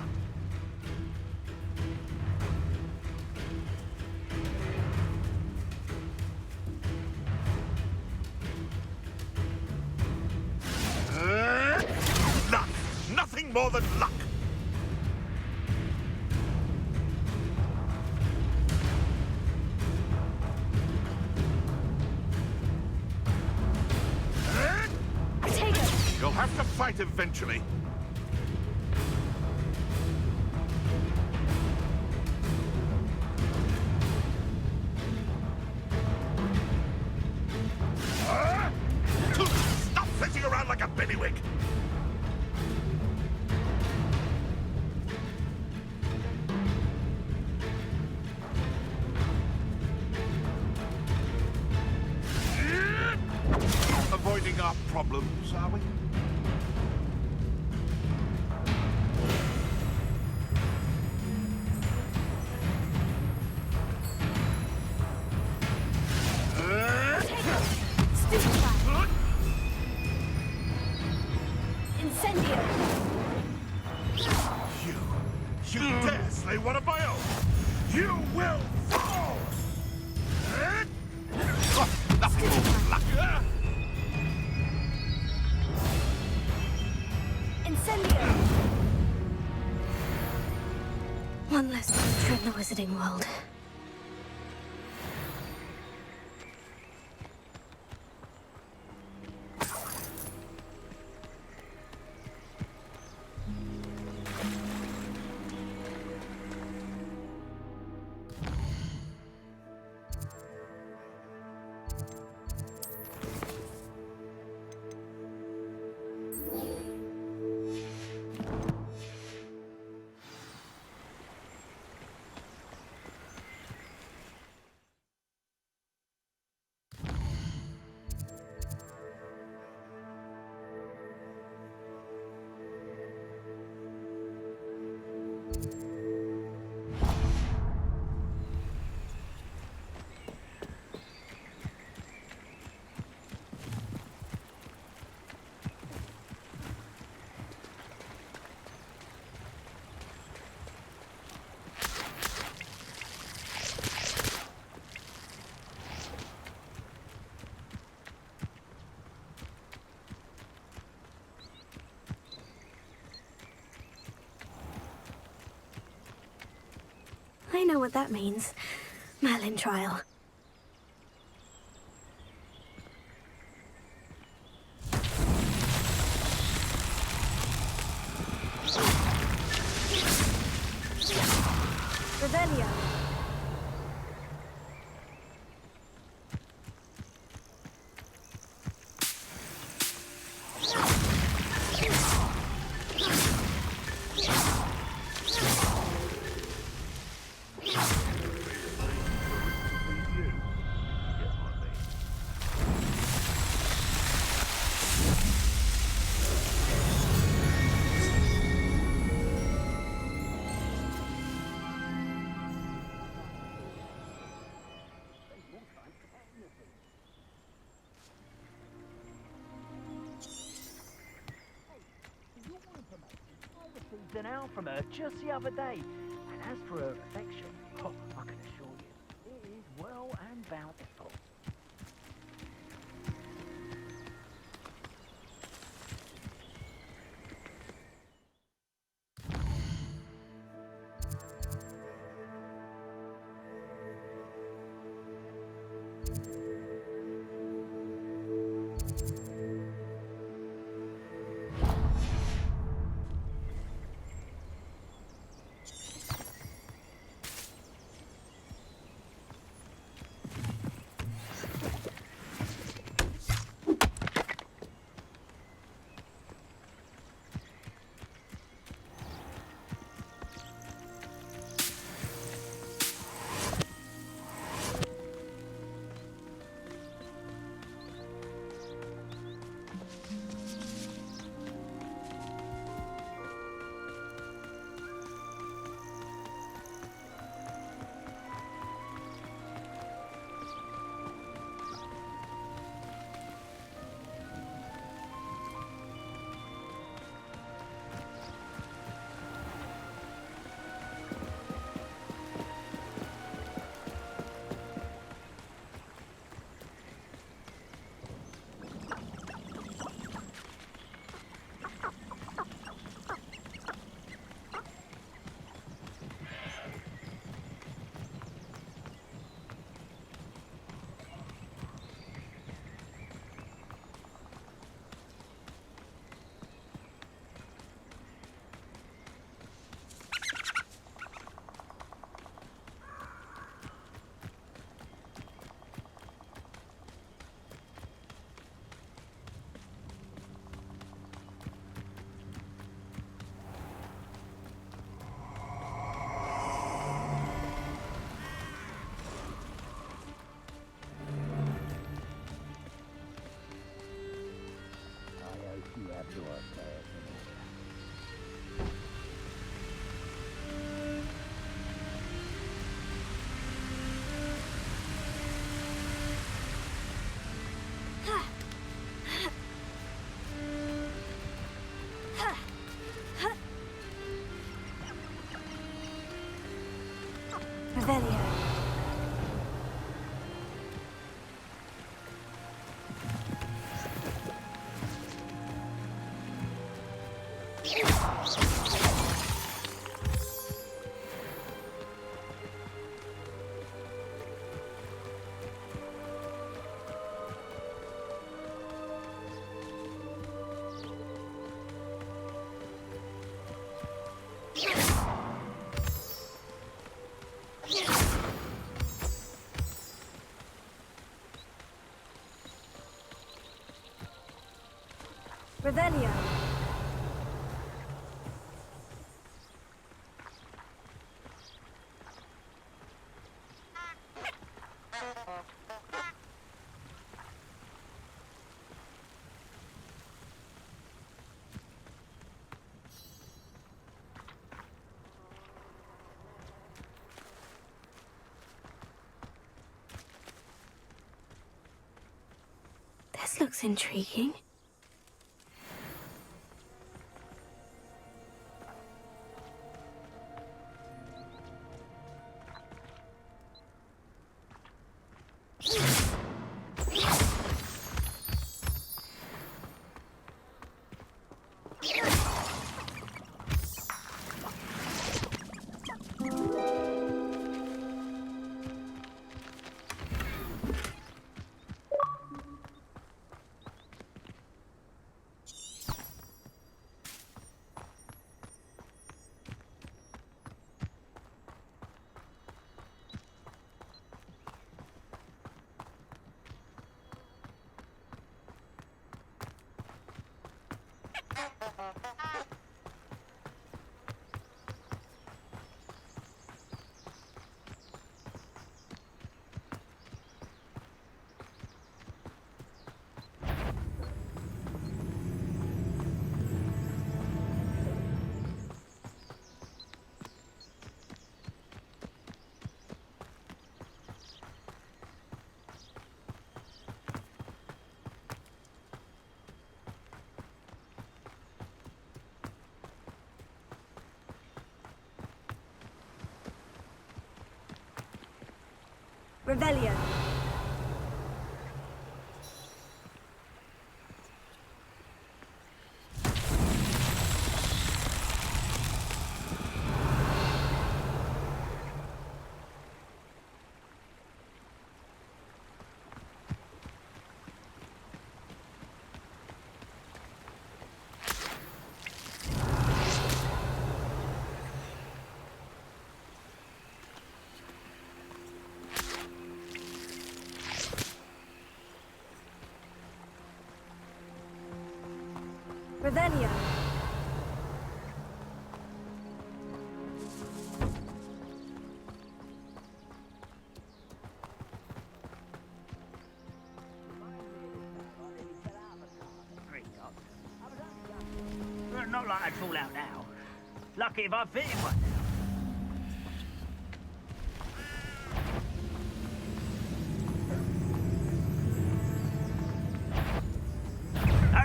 Luck! Nothing more than luck! You'll have to fight eventually. Stop flitting around like a bellywig! Avoiding our problems, are we? Incendio! You dare slay one of my own! You will fall! Nothing more than luck! Incendio! One less monster in the wizarding world. I know what that means. Merlin trial. Revelio. An out from her just the other day. And as for her affection, oh, I can assure you, it is well and bountiful. Revelio. Revelio. This looks intriguing. Revelio. Revelio. Not like I'd fall out now. Lucky if I fit in one now.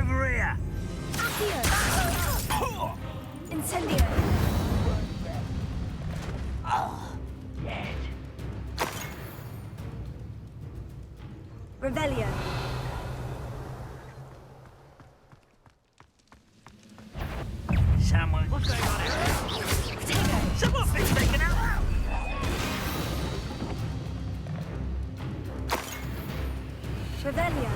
Over here! Accio. Incendio. Dead. Revelio. Someone... What's going on here? Someone's been taken out! Revelio.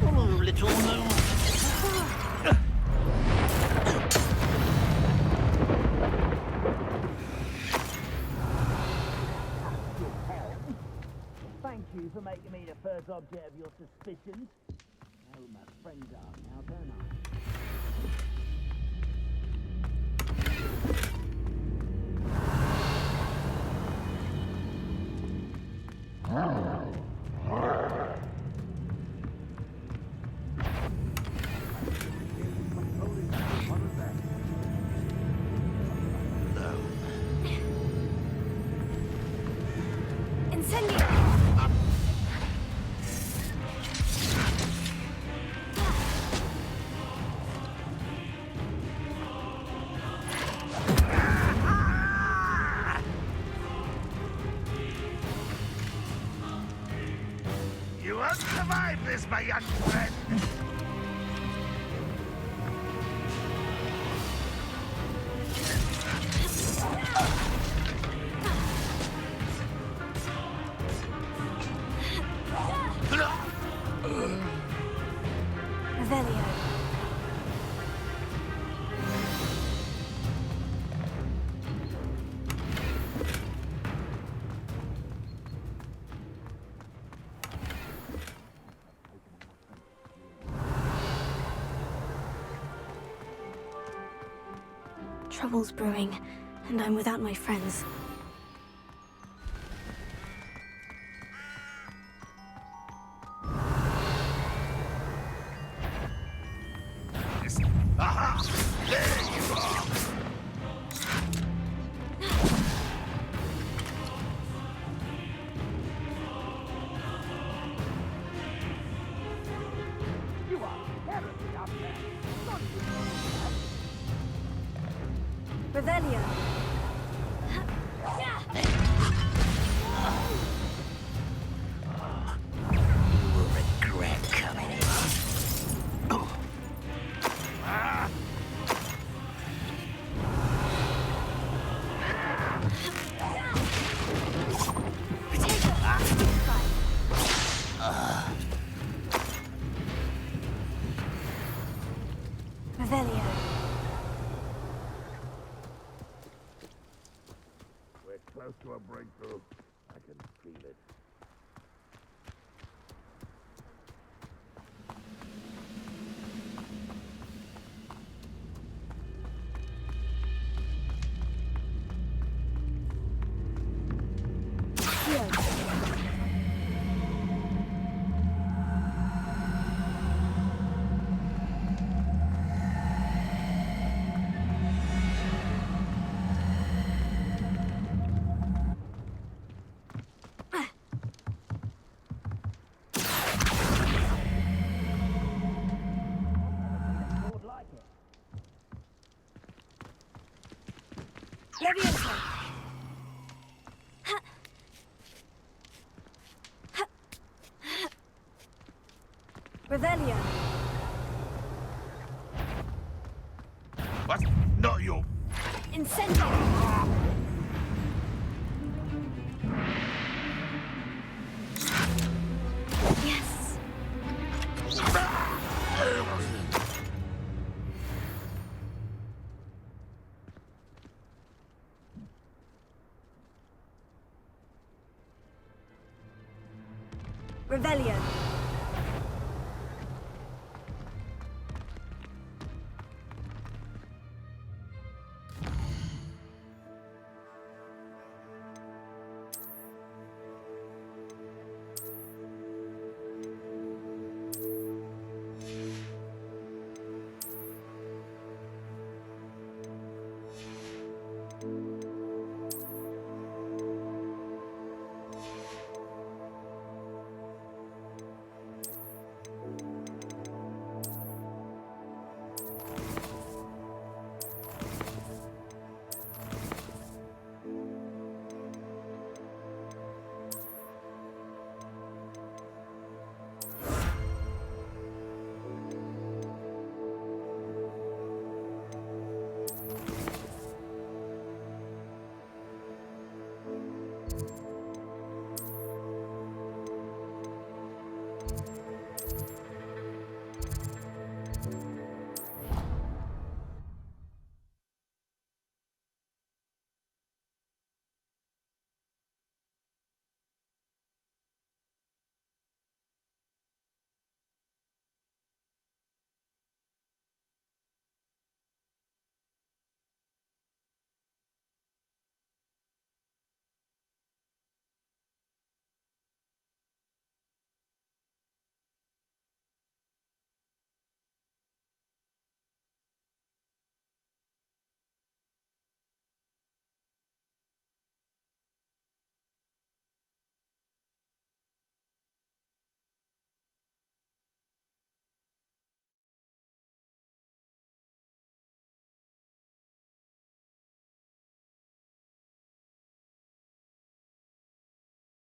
Oh, little moon. Thank you for making me the first object of your suspicions. I know who my friends are now, don't I? Incendio. You won't survive this, my young friend. Revelio. Trouble's brewing, and I'm without my friends. Aha! There you are! You are terribly up there. Revelio. You will regret coming in. Revelio. We're close to a breakthrough. I can feel it. Leviosa. Revelio. What? Not your... Incendio. Yes. Revelio.